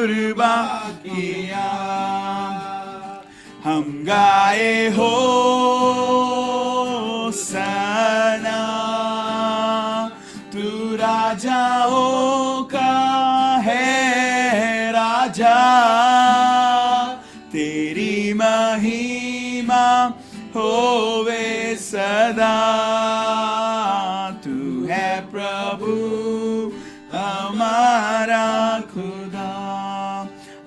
कुर्बानियां हम गाए हो सना, तू राजाओं का है राजा, तेरी महिमा होवे सदा, तू है प्रभु हमारा खुदा।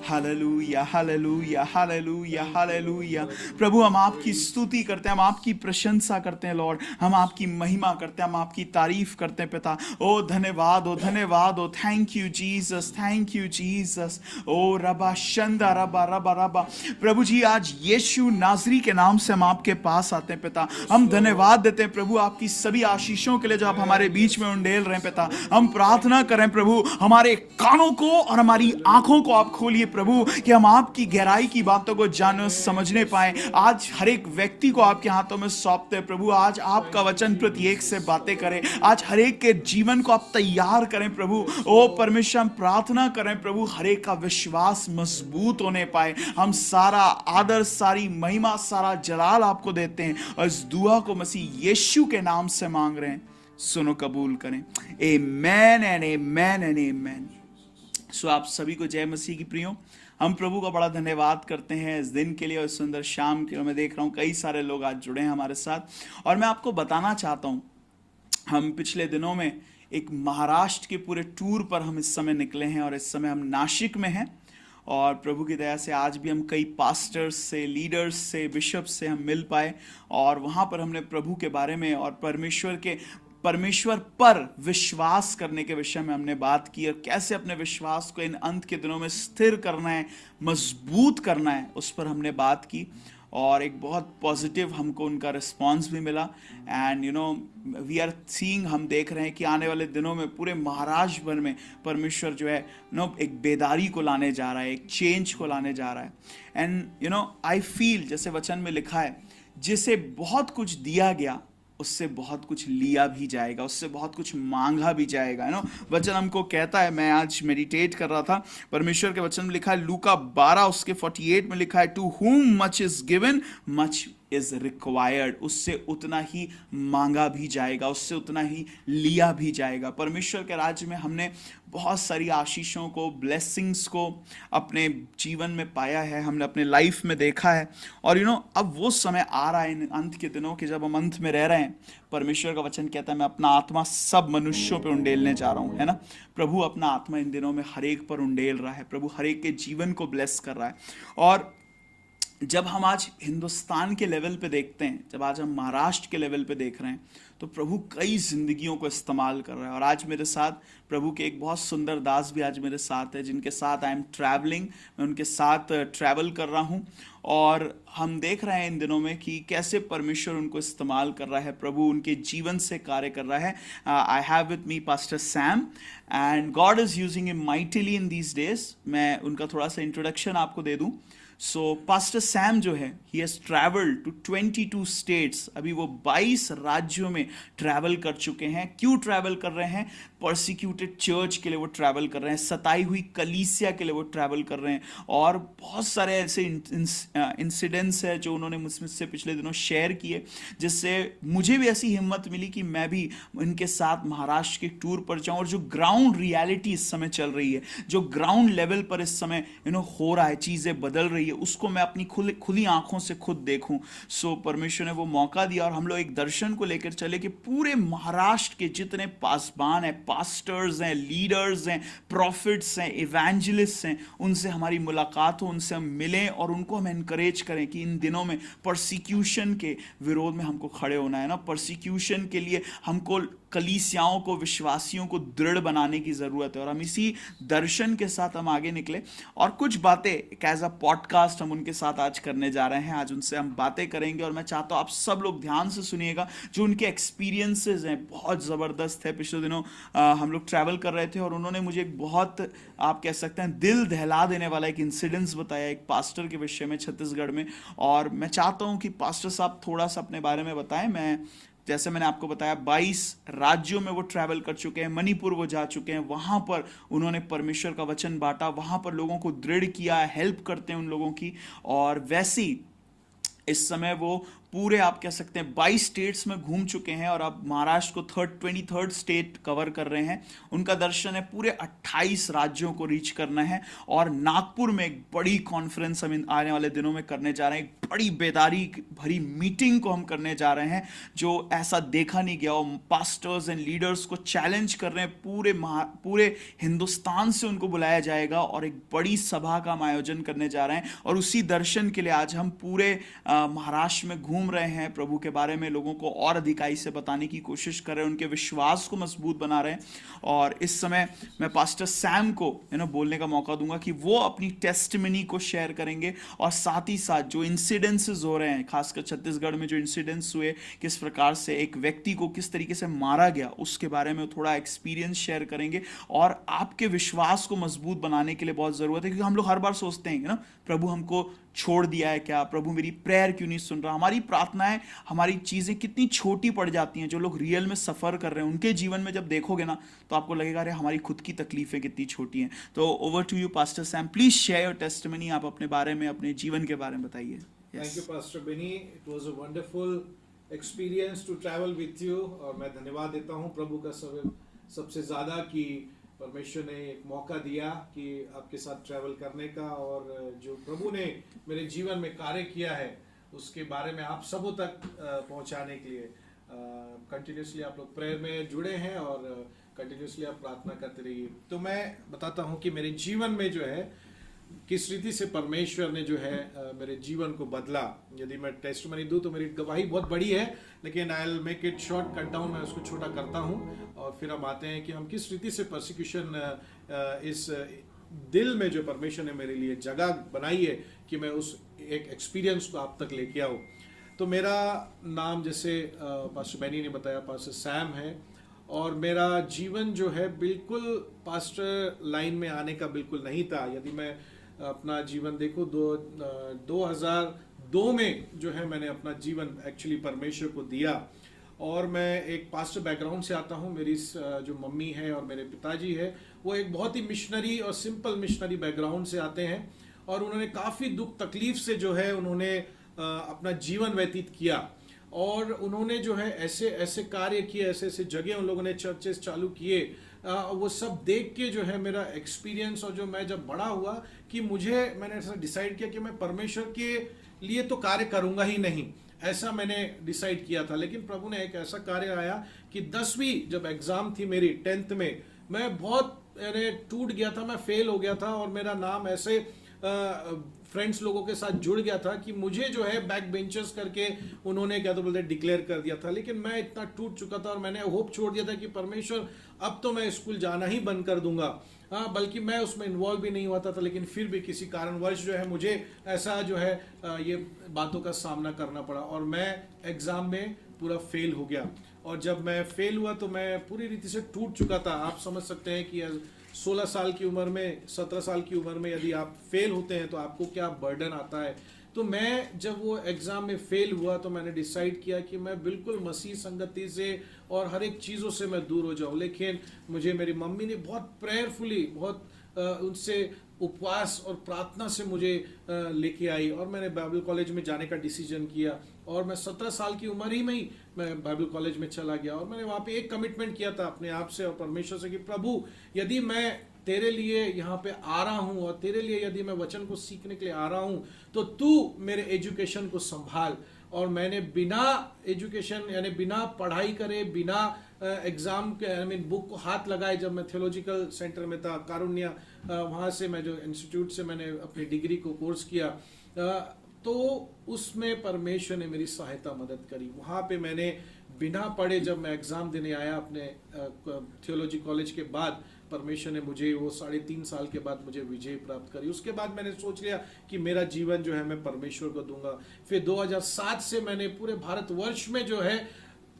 Hallelujah hallelujah hallelujah hallelujah. प्रभु हम आपकी स्तुति करते हैं, हम आपकी प्रशंसा करते हैं लॉर्ड, हम आपकी महिमा करते हैं, हम आपकी तारीफ करते हैं पिता। ओ धन्यवाद, ओ धन्यवाद, ओ thank you Jesus, thank you Jesus. ओ रबा शंदा रबा रबा रबा। प्रभु जी आज यीशु नाजरी के नाम से हम आपके पास आते हैं पिता। हम धन्यवाद देते हैं प्रभु आपकी सभी आशीषों के लिए जो आप हमारे बीच में उंडेल रहे हैं पिता। हम प्रार्थना करें प्रभु हमारे कानों को और हमारी आंखों को आप खोलिए प्रभु, कि हम आपकी गहराई की बातों को जान समझने पाए। आज हर एक व्यक्ति को आपके हाथों में सौंपते हैं प्रभु। आज आपका वचन प्रत्येक से बातें करें, आज हर एक के जीवन को आप तैयार करें प्रभु। ओ परमेश्वर हम प्रार्थना करें प्रभु हर एक का विश्वास मजबूत होने पाए। हम सारा आदर, सारी महिमा, सारा जलाल आपको देते हैं और इस दुआ को मसीह यीशु के नाम से मांग रहे हैं। सुनो, कबूल करें। आमेन एंड आमेन एंड आमेन। सो आप सभी को जय मसीह की प्रियो। हम प्रभु का बड़ा धन्यवाद करते हैं इस दिन के लिए और इस सुंदर शाम के लिए। मैं देख रहा हूँ कई सारे लोग आज जुड़े हैं हमारे साथ और मैं आपको बताना चाहता हूँ, हम पिछले दिनों में एक महाराष्ट्र के पूरे टूर पर हम इस समय निकले हैं और इस समय हम नासिक में हैं। और प्रभु की दया से आज भी हम कई पास्टर्स से, लीडर्स से, बिशप्स से हम मिल पाए और वहाँ पर हमने प्रभु के बारे में और परमेश्वर पर विश्वास करने के विषय में हमने बात की और कैसे अपने विश्वास को इन अंत के दिनों में स्थिर करना है, मजबूत करना है, उस पर हमने बात की और एक बहुत पॉजिटिव हमको उनका रिस्पांस भी मिला। And you know we are seeing, हम देख रहे हैं कि आने वाले दिनों में पूरे महाराष्ट्र भर में परमेश्वर जो है एक बेदारी को लाने जा रहा है, एक चेंज को लाने जा रहा है। एंड आई फील जैसे वचन में लिखा है, जिसे बहुत कुछ दिया गया उससे बहुत कुछ लिया भी जाएगा, उससे बहुत कुछ मांगा भी जाएगा। वचन हमको कहता है, मैं आज मेडिटेट कर रहा था, परमेश्वर के वचन में लिखा है लूका 12 उसके 48 में लिखा है, to whom much is given much is required। उससे उतना ही मांगा भी जाएगा, उससे उतना ही लिया भी जाएगा। परमेश्वर के राज्य में हमने बहुत सारी आशीषों को, ब्लेसिंग्स को अपने जीवन में पाया है, हमने अपने लाइफ में देखा है। और अब वो समय आ रहा है इन अंत के दिनों के, जब हम अंत में रह रहे हैं। परमेश्वर का वचन कहता है, मैं अपना आत्मा सब मनुष्यों पे उंडेलने जा रहा हूँ, है ना। प्रभु अपना आत्मा इन दिनों में हर एक पर उंडेल रहा है, प्रभु हर एक के जीवन को ब्लेस कर रहा है। और जब हम आज हिंदुस्तान के लेवल पे देखते हैं, जब आज हम महाराष्ट्र के लेवल पे देख रहे हैं, तो प्रभु कई जिंदगियों को इस्तेमाल कर रहा है। और आज मेरे साथ प्रभु के एक बहुत सुंदर दास भी आज मेरे साथ है, जिनके साथ आई एम ट्रैवलिंग, मैं उनके साथ ट्रैवल कर रहा हूँ। और हम देख रहे हैं इन दिनों में कि कैसे परमेश्वर उनको इस्तेमाल कर रहा है, प्रभु उनके जीवन से कार्य कर रहा है। I have with me pastor Sam and God is using him mightily in these days. मैं उनका थोड़ा सा इंट्रोडक्शन आपको दे दूँ। सो पास्टर सैम जो है, he has travelled to 22 states. अभी वो 22 राज्यों में ट्रैवल कर चुके हैं। क्यों ट्रैवल कर रहे हैं? परसिक्यूटेड चर्च के लिए वो ट्रैवल कर रहे हैं, सताई हुई कलीसिया के लिए वो ट्रैवल कर रहे हैं। और बहुत सारे ऐसे इंसिडेंट्स हैं जो उन्होंने मुझसे पिछले दिनों शेयर किए, जिससे मुझे भी ऐसी हिम्मत मिली कि मैं भी इनके साथ महाराष्ट्र के टूर पर जाऊं। और जो ग्राउंड रियलिटी इस समय चल रही है, जो ग्राउंड लेवल पर इस समय हो रहा है, चीज़ें बदल रही है, उसको मैं अपनी खुली आंखों से खुद देखूं। सो परमेश्वर ने वो मौका दिया और हम लोग एक दर्शन को लेकर चले कि पूरे महाराष्ट्र के जितने पासबान हैं, पास्टर्स हैं, लीडर्स हैं, प्रॉफिट्स हैं, इवेंजलिस्ट हैं, उनसे हमारी मुलाकात हो, उनसे हम मिलें और उनको हम एनकरेज करें कि इन दिनों में परसिक्यूशन के विरोध में हमको खड़े होना है ना। परसिक्यूशन के लिए हमको कलीसियाओं को, विश्वासियों को दृढ़ बनाने की ज़रूरत है। और हम इसी दर्शन के साथ हम आगे निकले और कुछ बातें एक एज अ पॉडकास्ट हम उनके साथ आज करने जा रहे हैं। आज उनसे हम बातें करेंगे और मैं चाहता हूँ आप सब लोग ध्यान से सुनिएगा। जो उनके एक्सपीरियंसेस हैं बहुत ज़बरदस्त है। पिछले दिनों हम लोग ट्रैवल कर रहे थे और उन्होंने मुझे एक बहुत, आप कह सकते हैं, दिल दहला देने वाला एक इंसिडेंस बताया एक पास्टर के विषय में छत्तीसगढ़ में। और मैं चाहता हूँ कि पास्टर साहब थोड़ा सा अपने बारे में बताएं। मैं जैसे मैंने आपको बताया 22 राज्यों में वो ट्रैवल कर चुके हैं, मणिपुर वो जा चुके हैं, वहां पर उन्होंने परमेश्वर का वचन बांटा, वहां पर लोगों को दृढ़ किया, हेल्प करते हैं उन लोगों की। और वैसे ही इस समय वो पूरे आप कह सकते हैं 22 स्टेट्स में घूम चुके हैं और अब महाराष्ट्र को 23rd स्टेट कवर कर रहे हैं। उनका दर्शन है पूरे 28 राज्यों को रीच करना है। और नागपुर में एक बड़ी कॉन्फ्रेंस हम आने वाले दिनों में करने जा रहे हैं, एक बड़ी बेदारी भरी मीटिंग को हम करने जा रहे हैं जो ऐसा देखा नहीं गया। और पास्टर्स एंड लीडर्स को चैलेंज कर रहे हैं, पूरे हिंदुस्तान से उनको बुलाया जाएगा और एक बड़ी सभा का हम आयोजन करने जा रहे हैं। और उसी दर्शन के लिए आज हम पूरे महाराष्ट्र में घूम रहे हैं, प्रभु के बारे में लोगों को और अधिकाई से बताने की कोशिश कर रहे हैं, उनके विश्वास को मजबूत बना रहे हैं। और इस समय मैं पास्टर सैम को बोलने का मौका दूंगा कि वो अपनी टेस्टिमनी को शेयर करेंगे और साथ ही साथ जो इंसिडेंसेस हो रहे हैं, खासकर छत्तीसगढ़ में जो इंसिडेंट्स हुए, किस प्रकार से एक व्यक्ति को किस तरीके से मारा गया, उसके बारे में थोड़ा एक्सपीरियंस शेयर करेंगे। और आपके विश्वास को मजबूत बनाने के लिए बहुत जरूरत है, क्योंकि हम लोग हर बार सोचते हैं ना, प्रभु हमको छोड़ दिया है क्या, प्रभु मेरी प्रेयर क्यों नहीं सुन रहा। हमारी प्रार्थनाएं, हमारी चीजें कितनी छोटी पड़ जाती हैं। जो लोग रियल में सफर कर रहे हैं उनके जीवन में जब देखोगे ना, तो आपको लगेगा अरे हमारी खुद की तकलीफें कितनी छोटी हैं। तो over to you pastor Sam, please share your testimony. आप अपने बारे में, अपने जीवन के बारे में बताइए। Thank you pastor Benny, it was a wonderful experience to travel with you. और मैं धन्यवाद देता हूँ प्रभु का सबसे ज़्यादा कि परमेश्वर ने एक मौका दिया कि आपके साथ ट्रैवल करने का, और जो प्रभु ने मेरे जीवन में कार्य किया है उसके बारे में आप सबों तक पहुंचाने के लिए कंटिन्यूसली आप लोग प्रेयर में जुड़े हैं और कंटिन्यूसली आप प्रार्थना करते रहिए। तो मैं बताता हूं कि मेरे जीवन में जो है किस रीति से परमेश्वर ने जो है मेरे जीवन को बदला। यदि मैं टेस्टिमनी दूं तो मेरी गवाही बहुत बड़ी है, लेकिन I will make it short, cut down, मैं उसको छोटा करता हूं। और फिर हम आते हैं कि हम किस रीति से परसिक्यूशन, इस दिल में जो परमेश्वर ने मेरे लिए जगह बनाई है कि मैं उस एक एक्सपीरियंस को आप तक लेके आऊँ। तो मेरा नाम, जैसे पास्टर बैनी ने बताया, पास्टर सैम है। और मेरा जीवन जो है बिल्कुल पास्टर लाइन में आने का बिल्कुल नहीं था। यदि मैं अपना जीवन देखूं, 2002 में जो है मैंने अपना जीवन एक्चुअली परमेश्वर को दिया। और मैं एक पास्टर बैकग्राउंड से आता हूं। मेरी जो मम्मी है और मेरे पिताजी है वो एक बहुत ही मिशनरी और सिंपल मिशनरी बैकग्राउंड से आते हैं, और उन्होंने काफ़ी दुख तकलीफ से जो है उन्होंने अपना जीवन व्यतीत किया। और उन्होंने जो है ऐसे ऐसे कार्य किए, ऐसे ऐसे जगह उन लोगों ने चर्चेस चालू किए, वो सब देख के जो है मेरा एक्सपीरियंस, और जो मैं जब बड़ा हुआ कि मैंने ऐसा डिसाइड किया कि मैं परमेश्वर के लिए तो कार्य करूंगा ही नहीं, ऐसा मैंने डिसाइड किया था। लेकिन प्रभु ने एक ऐसा कार्य आया कि 10वीं जब एग्जाम थी मेरी 10th में, मैं बहुत टूट गया था, मैं फेल हो गया था, और मेरा नाम ऐसे फ्रेंड्स लोगों के साथ जुड़ गया था कि मुझे जो है बैक बेंचर्स करके उन्होंने क्या तो बोलते डिक्लेयर कर दिया था। लेकिन मैं इतना टूट चुका था और मैंने होप छोड़ दिया था कि परमेश्वर अब तो मैं स्कूल जाना ही बंद कर दूंगा। बल्कि मैं उसमें इन्वॉल्व भी नहीं हुआ था। लेकिन फिर भी किसी कारणवश जो है मुझे ऐसा जो है ये बातों का सामना करना पड़ा, और मैं एग्जाम में पूरा फेल हो गया। और जब मैं फेल हुआ तो मैं पूरी रीति से टूट चुका था। आप समझ सकते हैं कि 16 साल की उम्र में, 17 साल की उम्र में यदि आप फेल होते हैं तो आपको क्या बर्डन आता है। तो मैं जब वो एग्ज़ाम में फेल हुआ तो मैंने डिसाइड किया कि मैं बिल्कुल मसीह संगति से और हर एक चीज़ों से मैं दूर हो जाऊं। लेकिन मुझे मेरी मम्मी ने बहुत प्रेयरफुली, बहुत उनसे उपवास और प्रार्थना से मुझे लेके आई, और मैंने बाइबल कॉलेज में जाने का डिसीजन किया। और मैं 17 साल की उम्र ही में ही मैं बाइबल कॉलेज में चला गया। और मैंने वहाँ पे एक कमिटमेंट किया था अपने आप से और परमेश्वर से कि प्रभु, यदि मैं तेरे लिए यहाँ पे आ रहा हूँ और तेरे लिए यदि मैं वचन को सीखने के लिए आ रहा हूँ, तो तू मेरे एजुकेशन को संभाल। और मैंने बिना एजुकेशन यानी बिना पढ़ाई करे, बिना एग्जाम के बुक को हाथ लगाए, जब मैं थियोलॉजिकल सेंटर में था कारुण्या, वहाँ से मैं जो इंस्टीट्यूट से मैंने अपनी डिग्री को कोर्स किया, तो उसमें परमेश्वर ने मेरी सहायता मदद करी। वहाँ पे मैंने बिना पढ़े जब मैं एग्ज़ाम देने आया अपने थियोलॉजी कॉलेज के बाद, परमेश्वर ने मुझे वो 3.5 साल के बाद मुझे विजय प्राप्त करी। उसके बाद मैंने सोच लिया कि मेरा जीवन जो है मैं परमेश्वर को दूंगा। फिर 2007 से मैंने पूरे भारतवर्ष में जो है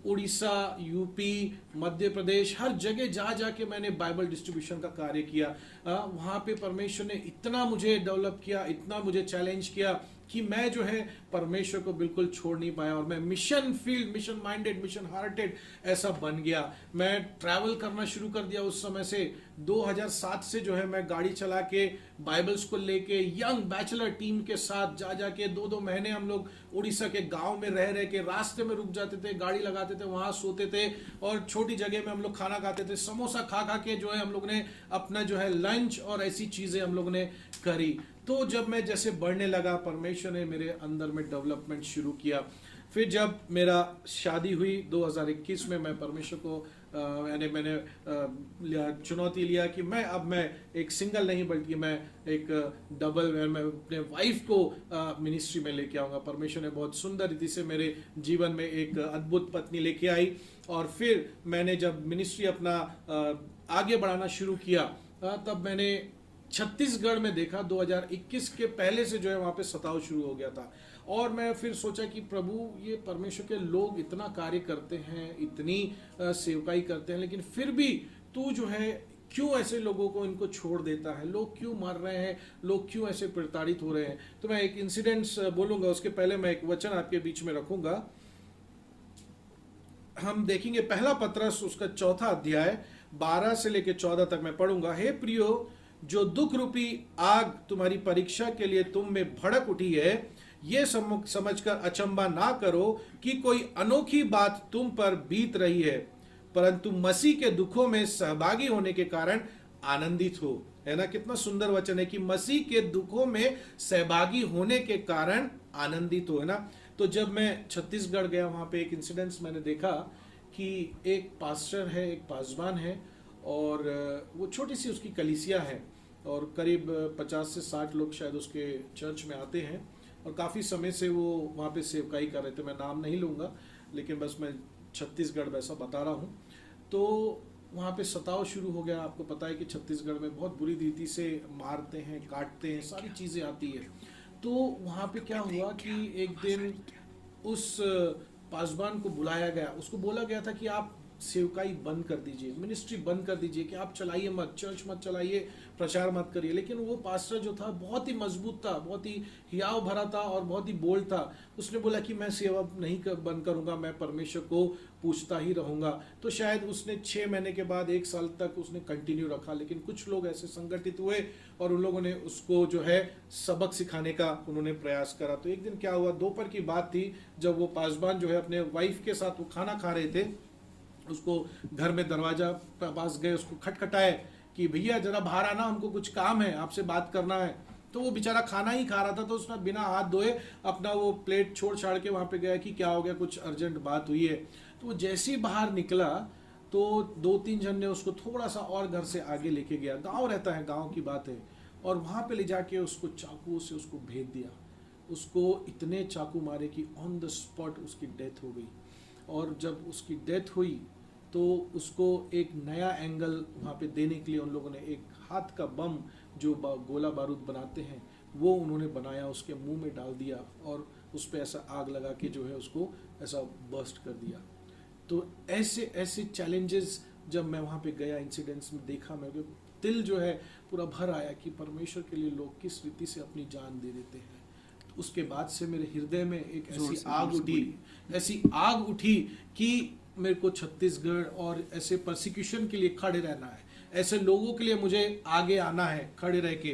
उड़ीसा, यूपी, मध्य प्रदेश, हर जगह जा जाके मैंने बाइबल डिस्ट्रीब्यूशन का कार्य किया। वहाँ पे परमेश्वर ने इतना मुझे डेवलप किया, इतना मुझे चैलेंज किया कि मैं जो है परमेश्वर को बिल्कुल छोड़ नहीं पाया और मैं mission field, mission minded, mission hearted ऐसा बन गया। मैं ट्रैवल करना शुरू कर दिया उस समय से। 2007 से जो है मैं गाड़ी चला के बाइबल्स को लेके यंग बैचलर टीम के साथ जा जाके 2-2 महीने हम लोग उड़ीसा के गांव में रह के रास्ते में रुक जाते थे, गाड़ी लगाते थे, वहां सोते थे और छोटी जगह में हम लोग खाना खाते थे। समोसा खा खा के जो है हम लोग ने अपना जो है लंच और ऐसी चीजें हम लोग ने करी। तो जब मैं जैसे बढ़ने लगा, परमेश्वर ने मेरे अंदर में डेवलपमेंट शुरू किया। फिर जब मेरा शादी हुई 2021 में, मैं परमेश्वर को मैंने चुनौती लिया कि मैं एक सिंगल नहीं बल्कि मैं एक डबल, मैं अपने वाइफ को मिनिस्ट्री में लेके आऊंगा। परमेश्वर ने बहुत सुंदर रीति से मेरे जीवन में एक अद्भुत पत्नी लेके आई। और फिर मैंने जब मिनिस्ट्री अपना आगे बढ़ाना शुरू किया, तब मैंने छत्तीसगढ़ में देखा 2021 के पहले से जो है वहां पे सताव शुरू हो गया था। और मैं फिर सोचा कि प्रभु, ये परमेश्वर के लोग इतना कार्य करते हैं, इतनी सेवकाई करते हैं, लेकिन फिर भी तू जो है क्यों ऐसे लोगों को इनको छोड़ देता है? लोग क्यों मर रहे हैं? लोग क्यों ऐसे प्रताड़ित हो रहे हैं? तो मैं एक इंसिडेंट्स बोलूंगा, उसके पहले मैं एक वचन आपके बीच में रखूंगा। हम देखेंगे पहला पत्रस उसका 4 अध्याय 12 से लेकर 14 तक मैं पढ़ूंगा। हे प्रियो, जो दुख रूपी आग तुम्हारी परीक्षा के लिए तुम में भड़क उठी है, ये समझकर अचंबा ना करो कि कोई अनोखी बात तुम पर बीत रही है, परंतु मसीह के दुखों में सहभागी होने के कारण आनंदित हो। है ना, कितना सुंदर वचन है कि मसीह के दुखों में सहभागी होने के कारण आनंदित हो। है ना, तो जब मैं छत्तीसगढ़ गया, वहां पे एक इंसिडेंस मैंने देखा कि एक पास्टर है, एक पासवान है, और वो छोटी सी उसकी कलीसिया है और करीब 50 से 60 लोग शायद उसके चर्च में आते हैं और काफ़ी समय से वो वहाँ पे सेवकाई कर रहे थे। मैं नाम नहीं लूँगा, लेकिन बस मैं छत्तीसगढ़ वैसा बता रहा हूँ। तो वहाँ पे सताव शुरू हो गया। आपको पता है कि छत्तीसगढ़ में बहुत बुरी रीति से मारते हैं, काटते हैं, सारी चीज़ें आती है। तो वहाँ पे क्या हुआ कि एक दिन उस पासवान को बुलाया गया, उसको बोला गया था कि आप सेवकाई बंद कर दीजिए, मिनिस्ट्री बंद कर दीजिए, कि आप चलाइए मत, चर्च मत चलाइए, प्रचार मत करिए। लेकिन वो पास्टर जो था बहुत ही मजबूत था, बहुत ही हियाव भरा था और बहुत ही बोल्ड था। उसने बोला कि मैं सेवा नहीं बंद करूंगा, मैं परमेश्वर को पूछता ही रहूंगा। तो शायद उसने 6 महीने के बाद 1 साल तक उसने कंटिन्यू रखा। लेकिन कुछ लोग ऐसे संगठित हुए और उन लोगों ने उसको जो है सबक सिखाने का उन्होंने प्रयास करा। तो एक दिन क्या हुआ, दोपहर की बात थी, जब वो पासवान जो है अपने वाइफ के साथ वो खाना खा रहे थे, उसको घर में दरवाजा पास गए, उसको खटखटाए कि भैया जरा बाहर आना, हमको कुछ काम है, आपसे बात करना है। तो वो बेचारा खाना ही खा रहा था, तो उसने बिना हाथ धोए अपना वो प्लेट छोड़ छाड़ के वहां पे गया कि क्या हो गया, कुछ अर्जेंट बात हुई है। तो वो जैसे ही बाहर निकला तो 2-3 जन ने उसको थोड़ा सा और घर से आगे लेके गया, गांव रहता है, गांव की बात है, और वहां पे ले जाके उसको चाकू से उसको भेद दिया। उसको इतने चाकू मारे कि ऑन द स्पॉट उसकी डेथ हो गई। और जब उसकी डेथ हुई तो उसको एक नया एंगल वहाँ पे देने के लिए उन लोगों ने एक हाथ का बम जो गोला बारूद बनाते हैं वो उन्होंने बनाया, उसके मुंह में डाल दिया और उस पर ऐसा आग लगा के जो है उसको ऐसा बर्स्ट कर दिया। तो ऐसे ऐसे चैलेंजेस जब मैं वहाँ पे गया, इंसिडेंट्स में देखा, मैं दिल जो है पूरा भर आया कि परमेश्वर के लिए लोग किस रीति से अपनी जान दे देते हैं। तो उसके बाद से मेरे हृदय में एक ऐसी आग उठी कि मेरे को छत्तीसगढ़ और ऐसे परसिक्यूशन के लिए खड़े रहना है, ऐसे लोगों के लिए मुझे आगे आना है खड़े रह के।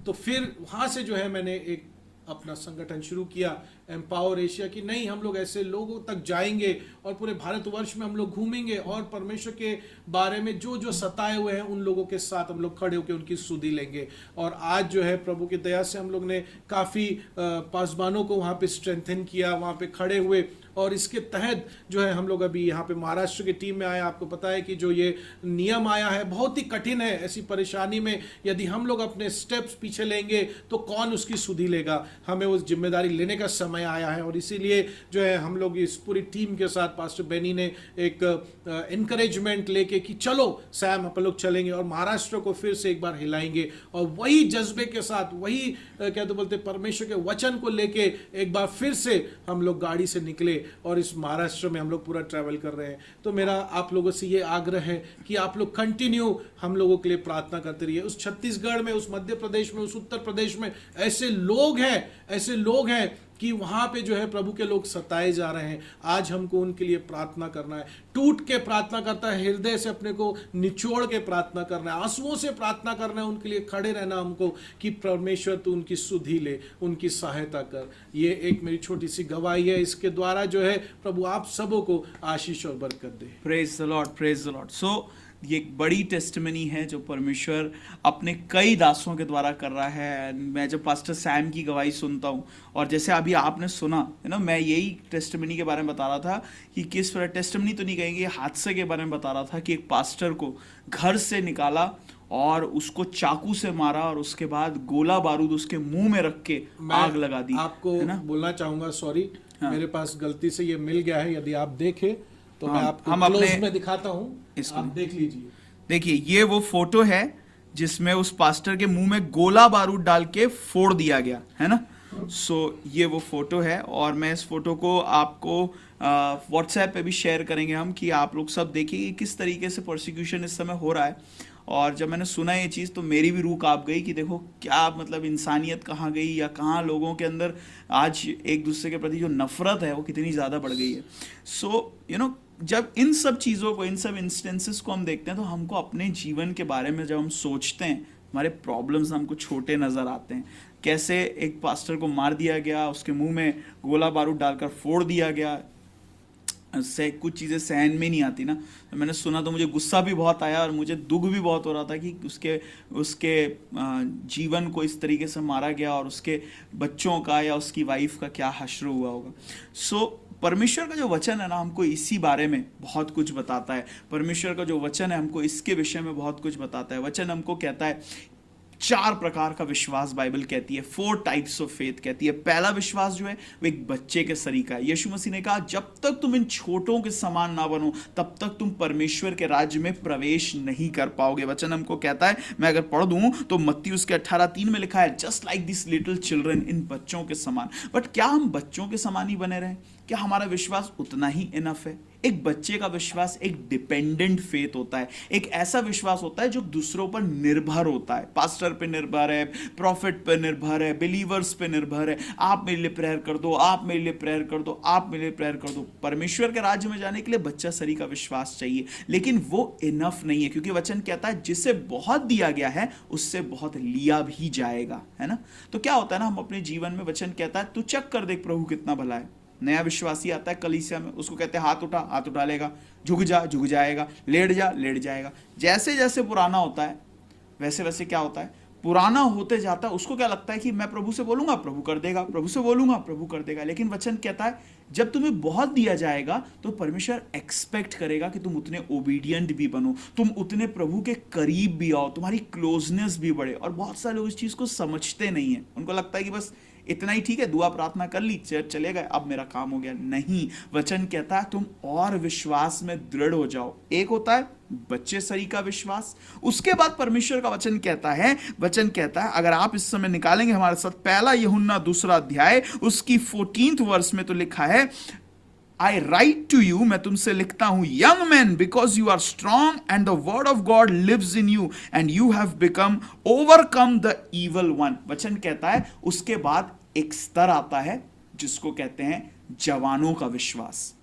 तो फिर वहाँ से जो है मैंने एक अपना संगठन शुरू किया, एम्पावर एशिया, की नहीं हम लोग ऐसे लोगों तक जाएंगे और पूरे भारतवर्ष में हम लोग घूमेंगे और परमेश्वर के बारे में जो जो सताए हुए हैं उन लोगों के साथ हम लोग खड़े होकर उनकी सुधि लेंगे। और आज जो है प्रभु की दया से हम लोग ने काफ़ी पासवानों को वहाँ पे स्ट्रेंथन किया, वहाँ पे खड़े हुए। और इसके तहत जो है हम लोग अभी यहाँ पे महाराष्ट्र की टीम में आए। आपको पता है कि जो ये नियम आया है बहुत ही कठिन है। ऐसी परेशानी में यदि हम लोग अपने स्टेप्स पीछे लेंगे तो कौन उसकी सुधि लेगा। हमें उस जिम्मेदारी लेने का समय समय आया है। और इसीलिए जो है हम लोग इस पूरी टीम के साथ पास्टर बेनी ने एक एनकरेजमेंट लेके कि चलो सैम अपन लोग चलेंगे और महाराष्ट्र को फिर से एक बार हिलाएंगे, और वही जज्बे के साथ, वही क्या तो बोलते परमेश्वर के वचन को लेके एक बार फिर से हम लोग गाड़ी से निकले और इस महाराष्ट्र में हम लोग पूरा ट्रैवल कर रहे हैं। तो मेरा आप लोगों से ये आग्रह है कि आप लोग कंटिन्यू हम लोगों के लिए प्रार्थना करते रहिए। उस छत्तीसगढ़ में, उस मध्य प्रदेश में, उस उत्तर प्रदेश में ऐसे लोग हैं कि वहां पे जो है प्रभु के लोग सताए जा रहे हैं। आज हमको उनके लिए प्रार्थना करना है, टूट के प्रार्थना करता है, हृदय से अपने को निचोड़ के प्रार्थना करना है, आंसुओं से प्रार्थना करना है, उनके लिए खड़े रहना हमको कि परमेश्वर तू उनकी सुधि ले, उनकी सहायता कर। ये एक मेरी छोटी सी गवाही है, इसके द्वारा जो है प्रभु आप सबों को आशीष और बरकत दे। Praise the Lord, praise the Lord. So ये एक बड़ी टेस्टिमनी है जो परमेश्वर अपने कई दासों के द्वारा कर रहा है। मैं जब पास्टर सैम की गवाही सुनता हूँ, और जैसे अभी आपने सुना है ना, मैं यही टेस्टिमनी के बारे में बता रहा था कि किस तरह, टेस्टिमनी तो नहीं कहेंगे, हादसे के बारे में बता रहा था कि एक पास्टर को घर से निकाला और उसको चाकू से मारा और उसके बाद गोला बारूद उसके मुंह में रख के आग लगा दी। आपको है ना? बोलना चाहूंगा, सॉरी हाँ। मेरे पास गलती से ये मिल गया है, यदि आप देखें तो मैं आपको हम क्लोज अपने में दिखाता हूँ, इसको आप देख लीजिए। देखिए, ये वो फोटो है जिसमें उस पास्टर के मुंह में गोला बारूद डाल के फोड़ दिया गया है ना। सो ये वो फोटो है, और मैं इस फोटो को आपको व्हाट्सएप पे भी शेयर करेंगे हम, कि आप लोग सब देखिए कि किस तरीके से प्रोसिक्यूशन इस समय हो रहा है। और जब मैंने सुना ये चीज़ तो मेरी भी रूह कांप गई कि देखो क्या मतलब इंसानियत कहाँ गई, या कहाँ लोगों के अंदर आज एक दूसरे के प्रति जो नफरत है वो कितनी ज़्यादा बढ़ गई है। सो जब इन सब चीज़ों को, इन सब इंस्टेंसेस को हम देखते हैं तो हमको अपने जीवन के बारे में जब हम सोचते हैं, हमारे प्रॉब्लम्स हमको छोटे नज़र आते हैं। कैसे एक पास्टर को मार दिया गया, उसके मुंह में गोला बारूद डालकर फोड़ दिया गया, से कुछ चीज़ें सहन में नहीं आती ना। तो मैंने सुना तो मुझे गुस्सा भी बहुत आया और मुझे दुख भी बहुत हो रहा था कि उसके जीवन को इस तरीके से मारा गया, और उसके बच्चों का या उसकी वाइफ का क्या हश्र हुआ होगा। सो परमेश्वर का जो वचन है ना, हमको इसी बारे में बहुत कुछ बताता है। परमेश्वर का जो वचन है हमको इसके विषय में बहुत कुछ बताता है। वचन हमको कहता है 4 प्रकार का विश्वास, बाइबल कहती है 4 टाइप्स ऑफ फेथ कहती है। पहला विश्वास जो है वो एक बच्चे के सरीका है। यीशु मसीह ने कहा जब तक तुम इन छोटों के समान ना बनो तब तक तुम परमेश्वर के राज्य में प्रवेश नहीं कर पाओगे। वचन हमको कहता है, मैं अगर पढ़ दूं तो मत्ती उसके 18:3 में लिखा है, just like this little children, इन बच्चों के समान। बट क्या हम बच्चों के समान ही बने रहें? क्या हमारा विश्वास उतना ही इनफ है? एक बच्चे का विश्वास एक डिपेंडेंट फेथ होता है, एक ऐसा विश्वास होता है जो दूसरों पर निर्भर होता है। पास्टर पे निर्भर है, प्रॉफिट पे निर्भर है, बिलीवर्स पे निर्भर है। आप मेरे लिए प्रेयर कर दो, आप मेरे लिए प्रेयर कर दो, आप मेरे लिए प्रेयर कर दो। परमेश्वर के राज्य में जाने के लिए बच्चा सरी का विश्वास चाहिए, लेकिन वो इनफ नहीं है, क्योंकि वचन कहता है जिसे बहुत दिया गया है उससे बहुत लिया भी जाएगा, है ना। तो क्या होता है ना, हम अपने जीवन में, वचन कहता है तू चेक कर देख प्रभु कितना भला है। नया विश्वासी आता है कलीसिया में, उसको कहते हैं हाथ उठा, हाथ उठा लेगा, झुक जा, झुक जाएगा, लेट जा, लेट जाएगा। जैसे जैसे पुराना होता है वैसे वैसे क्या होता है, पुराना होते जाता है। उसको क्या लगता है कि मैं प्रभु से बोलूंगा प्रभु कर देगा, प्रभु से बोलूंगा प्रभु कर देगा। लेकिन वचन कहता है जब तुम्हें बहुत दिया जाएगा तो परमेश्वर एक्सपेक्ट करेगा कि तुम उतने ओबीडियंट भी बनो, तुम उतने प्रभु के करीब भी आओ, तुम्हारी क्लोजनेस भी बढ़े। और बहुत सारे लोग इस चीज को समझते नहीं है, उनको लगता है कि बस इतना ही ठीक है, दुआ प्रार्थना कर ली, चर्च चले गए, अब मेरा काम हो गया। नहीं, वचन कहता है तुम और विश्वास में दृढ़ हो जाओ। एक होता है बच्चे सरी का विश्वास, उसके बाद परमेश्वर का वचन कहता है, अगर आप इस समय निकालेंगे हमारे साथ पहला यूहन्ना 2 अध्याय उसकी 14th वर्स में, तो लिखा है I write to you, मैं तुमसे लिखता हूं, young men, because you are strong and the word of God lives in you and you have overcome the evil one। वचन कहता है उसके बाद एक स्तर आता है जिसको कहते हैं जवानों का विश्वास।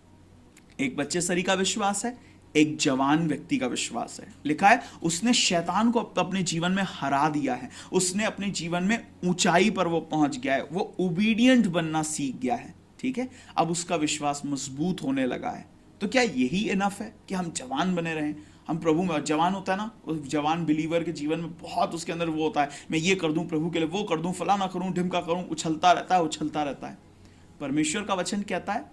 एक बच्चे सरी का विश्वास है, एक जवान व्यक्ति का विश्वास है। लिखा है उसने शैतान को अपने जीवन में हरा दिया है, उसने अपने जीवन में ऊंचाई पर वो पहुंच गया है, वो ओबीडियंट बनना सीख गया है। ठीक है, अब उसका विश्वास मजबूत होने लगा है। तो क्या यही इनफ है कि हम जवान बने रहें? हम प्रभु में, जवान होता है ना, उस जवान बिलीवर के जीवन में बहुत उसके अंदर वो होता है, मैं ये कर दूं प्रभु के लिए, वो कर दूं, फलाना करूं, ढिमका करूं, उछलता रहता है। परमेश्वर का वचन कहता है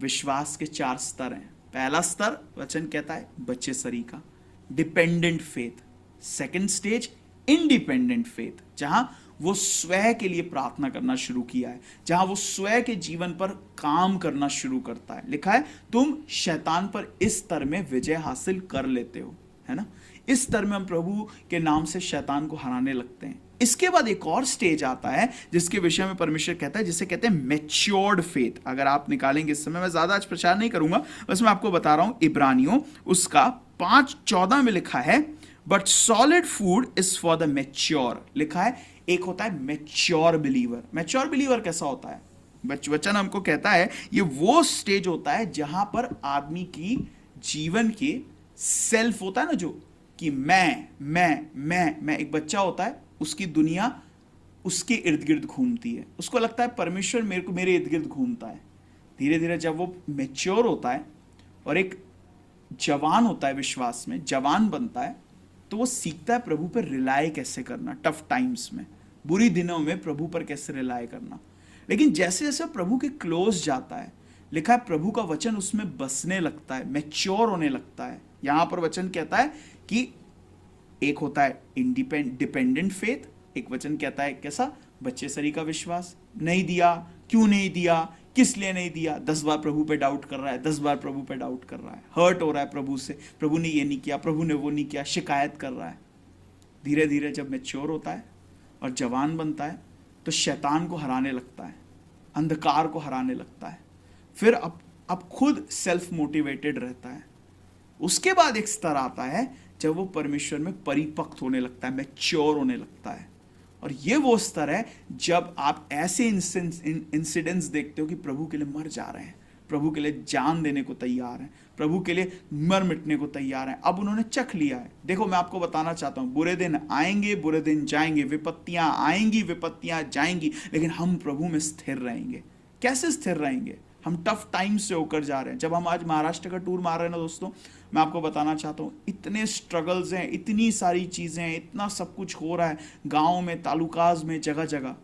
विश्वास के 4 स्तर हैं। पहला स्तर वचन कहता है बच्चे सरी का, dependent faith. Second stage independent faith, जहां वो स्वयं के लिए प्रार्थना करना शुरू किया है, जहां वो स्वयं के जीवन पर काम करना शुरू करता है। लिखा है तुम शैतान पर इस स्तर में विजय हासिल कर लेते हो, है ना। इस स्तर में हम प्रभु के नाम से शैतान को हराने लगते हैं। इसके बाद एक और स्टेज आता है जिसके विषय में परमेश्वर कहता है, जिसे कहते हैं मैच्योर्ड फेथ। अगर आप निकालेंगे इस समय, मैं ज्यादा आज प्रचार नहीं करूंगा, बस मैं आपको बता रहा हूं। इब्रानियों उसका 5:14 में लिखा है, but solid food is for the mature. लिखा है एक होता है मैच्योर बिलीवर। मैच्योर बिलीवर कैसा होता है? वचन हमको कहता है ये वो स्टेज होता है जहां पर आदमी की जीवन के सेल्फ होता है ना, जो कि मैं एक बच्चा होता है, उसकी दुनिया उसके इर्द गिर्द घूमती है, उसको लगता है परमेश्वर मेरे इर्द गिर्द घूमता है। धीरे धीरे जब वो मैच्योर होता है और एक जवान होता है, विश्वास में जवान बनता है, तो वो सीखता है प्रभु पर रिलाय कैसे करना, टफ टाइम्स में, बुरी दिनों में प्रभु पर कैसे रिलाय करना। लेकिन जैसे जैसे प्रभु के क्लोज जाता है, लिखा है प्रभु का वचन उसमें बसने लगता है, मैच्योर होने लगता है। यहां पर वचन कहता है कि एक होता है डिपेंडेंट फेथ, एक वचन कहता है कैसा, बच्चे सरी का विश्वास। नहीं दिया, क्यों नहीं दिया, किस लिए नहीं दिया, 10 बार प्रभु पे डाउट कर रहा है, 10 बार प्रभु पे डाउट कर रहा है, हर्ट हो रहा है प्रभु से, प्रभु ने ये नहीं किया, प्रभु ने वो नहीं किया, शिकायत कर रहा है। धीरे धीरे जब मैच्योर होता है और जवान बनता है, तो शैतान को हराने लगता है, अंधकार को हराने लगता है, फिर अब खुद सेल्फ मोटिवेटेड रहता है। उसके बाद एक स्तर आता है जब वो परमेश्वर में परिपक्व होने लगता है, मैच्योर होने लगता है। और ये वो स्तर है जब आप ऐसे इंसिडेंट्स देखते हो कि प्रभु के लिए मर जा रहे हैं, प्रभु के लिए जान देने को तैयार हैं, प्रभु के लिए मर मिटने को तैयार हैं। अब उन्होंने चख लिया है। देखो मैं आपको बताना चाहता हूं, बुरे दिन आएंगे, बुरे दिन जाएंगे, विपत्तियां आएंगी, विपत्तियां जाएंगी, लेकिन हम प्रभु में स्थिर रहेंगे। कैसे स्थिर रहेंगे? हम टफ टाइम से होकर जा रहे हैं। जब हम आज महाराष्ट्र का टूर मार रहे हैं ना दोस्तों, मैं आपको बताना चाहता हूँ, इतने स्ट्रगल्स हैं, इतनी सारी चीज़ें हैं, इतना सब कुछ हो रहा है गाँव में, तालुकाज में, जगह जगह।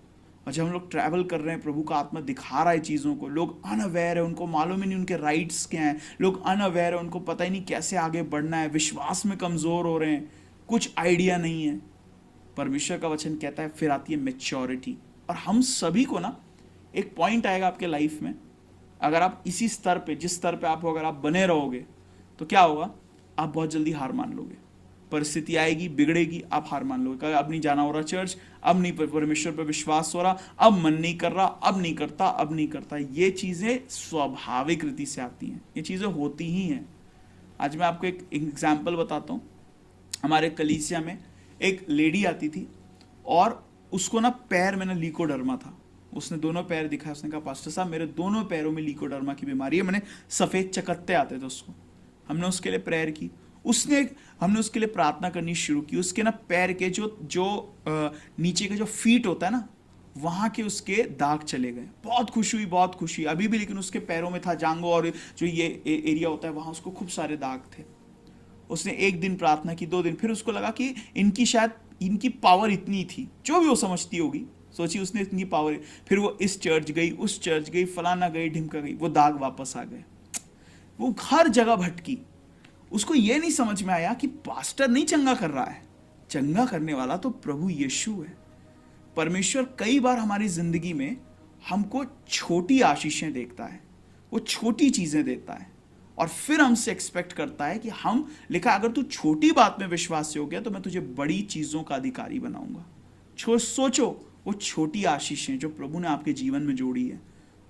और जब हम लोग ट्रैवल कर रहे हैं, प्रभु का आत्मा दिखा रहा है चीज़ों को, लोग अनअवेयर है, उनको मालूम ही नहीं उनके राइट्स क्या हैं, लोग अनअवेयर है, उनको पता ही नहीं कैसे आगे बढ़ना है, विश्वास में कमज़ोर हो रहे हैं, कुछ आइडिया नहीं है। परमेश्वर का वचन कहता है फिर आती है मैच्योरिटी। और हम सभी को ना एक पॉइंट आएगा आपके लाइफ में, अगर आप इसी स्तर पे, जिस स्तर पे आप हो, अगर आप बने रहोगे तो क्या होगा, आप बहुत जल्दी हार मान लोगे। परिस्थिति आएगी, बिगड़ेगी, आप हार मान लोगे। अब नहीं जाना हो रहा चर्च, अब नहीं परमेश्वर पर विश्वास हो रहा, अब मन नहीं कर रहा, अब नहीं करता, अब नहीं करता। ये चीज़ें स्वाभाविक रीति से आती हैं, ये चीज़ें होती ही हैं। आज मैं आपको एक एग्जाम्पल बताता हूँ। हमारे कलीसिया में एक लेडी आती थी और उसको ना पैर में ना लीकोडर्मा था। उसने दोनों पैर दिखाया, उसने कहा पास्टर साहब मेरे दोनों पैरों में लीकोडर्मा की बीमारी है। मैंने सफ़ेद चकत्ते आते थे उसको। हमने उसके लिए प्रेयर की, हमने उसके लिए प्रार्थना करनी शुरू की। उसके ना पैर के जो नीचे के जो फीट होता है ना, वहाँ के उसके दाग चले गए। बहुत खुश हुई, बहुत खुशी अभी भी, लेकिन उसके पैरों में था जांगो और जो ये एरिया होता है वहाँ उसको खूब सारे दाग थे। उसने 1 दिन प्रार्थना की, 2 दिन, फिर उसको लगा कि इनकी पावर इतनी थी, जो भी वो समझती होगी, सोची उसने इतनी पावर। फिर वो इस चर्च गई, उस चर्च गई, फलाना गई, ढिमका गई, वो दाग वापस आ गए। वो हर जगह भटकी। उसको ये नहीं समझ में आया कि पास्टर नहीं चंगा कर रहा है, चंगा करने वाला तो प्रभु यीशु है। परमेश्वर कई बार हमारी जिंदगी में हमको छोटी आशीषें देखता है, वो छोटी चीजें देता है और फिर हमसे एक्सपेक्ट करता है कि हम, लिखा अगर तू छोटी बात में विश्वासी हो गया तो मैं तुझे बड़ी चीजों का अधिकारी बनाऊंगा। सोचो वो छोटी आशीषें जो प्रभु ने आपके जीवन में जोड़ी है,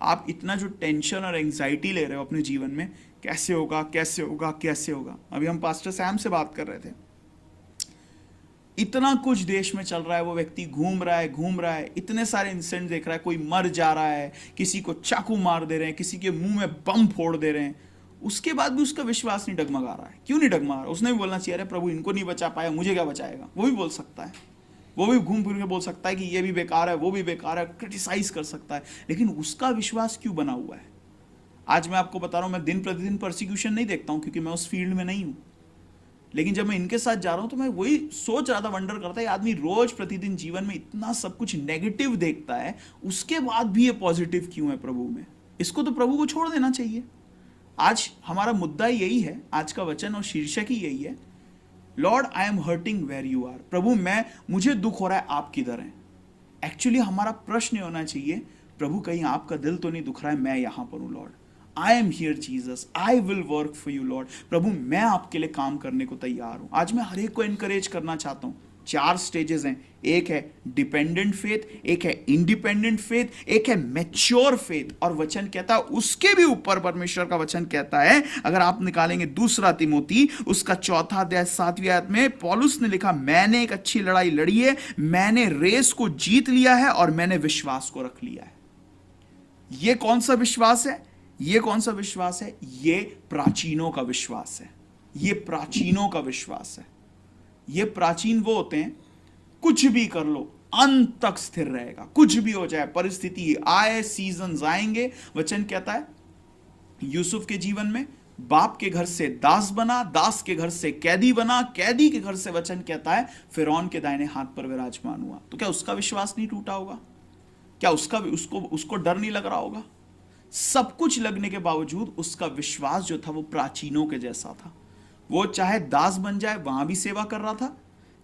आप इतना जो टेंशन और एंजाइटी ले रहे हो अपने जीवन में, कैसे होगा, कैसे होगा, कैसे होगा। अभी हम पास्टर सैम से बात कर रहे थे, इतना कुछ देश में चल रहा है, वो व्यक्ति घूम रहा है, इतने सारे इंसिडेंट देख रहा है, कोई मर जा रहा है, किसी को चाकू मार दे रहे हैं, किसी के मुंह में बम फोड़ दे रहे हैं, उसके बाद भी उसका विश्वास नहीं डगमगा रहा है। क्यों नहीं डगमगा रहा? उसने भी बोलना चाहिए, अरे प्रभु इनको नहीं बचा पाया, मुझे क्या बचाएगा। वो भी बोल सकता है, वो भी घूम फिर के बोल सकता है कि ये भी बेकार है, वो भी बेकार है, क्रिटिसाइज कर सकता है, लेकिन उसका विश्वास क्यों बना हुआ है? आज मैं आपको बता रहा हूँ, मैं दिन प्रतिदिन परसिक्यूशन नहीं देखता हूँ क्योंकि मैं उस फील्ड में नहीं हूँ, लेकिन जब मैं इनके साथ जा रहा हूँ तो मैं वही सोच रहा था, वंडर करता है, आदमी रोज प्रतिदिन जीवन में इतना सब कुछ नेगेटिव देखता है, उसके बाद भी ये पॉजिटिव क्यों है प्रभु में? इसको तो प्रभु को छोड़ देना चाहिए। आज हमारा मुद्दा यही है, आज का वचन और शीर्षक ही यही है Lord I am hurting where you are, प्रभु मुझे दुख हो रहा है, आप किधर हैं? एक्चुअली हमारा प्रश्न होना चाहिए, प्रभु कहीं आपका दिल तो नहीं दुख रहा है, मैं यहां पर हूं Lord, I am here Jesus, I will work for you Lord, प्रभु मैं आपके लिए काम करने को तैयार हूं। आज मैं हर एक को एनकरेज करना चाहता हूं। 4 स्टेजेस हैं, एक है डिपेंडेंट फेथ, एक है इंडिपेंडेंट फेथ, एक है मैच्योर फेथ, और वचन कहता है उसके भी ऊपर परमेश्वर का वचन कहता है, अगर आप निकालेंगे 2 तिमोथी उसका 4 अध्याय 7वीं आयत में पौलुस ने लिखा, मैंने एक अच्छी लड़ाई लड़ी है, मैंने रेस को जीत लिया है और मैंने विश्वास को रख लिया है। यह कौन सा विश्वास है? यह कौन सा विश्वास है? यह प्राचीनों का विश्वास है। यह प्राचीनों का विश्वास है। ये प्राचीन वो होते हैं, कुछ भी कर लो अंत तक स्थिर रहेगा, कुछ भी हो जाए, परिस्थिति आए, सीजन आएंगे। वचन कहता है यूसुफ के जीवन में बाप के घर से दास बना, दास के घर से कैदी बना, कैदी के घर से वचन कहता है फिरौन के दाहिने हाथ पर विराजमान हुआ। तो क्या उसका विश्वास नहीं टूटा होगा? क्या उसको डर नहीं लग रहा होगा? सब कुछ लगने के बावजूद उसका विश्वास जो था वो प्राचीनों के जैसा था। वो चाहे दास बन जाए वहां भी सेवा कर रहा था,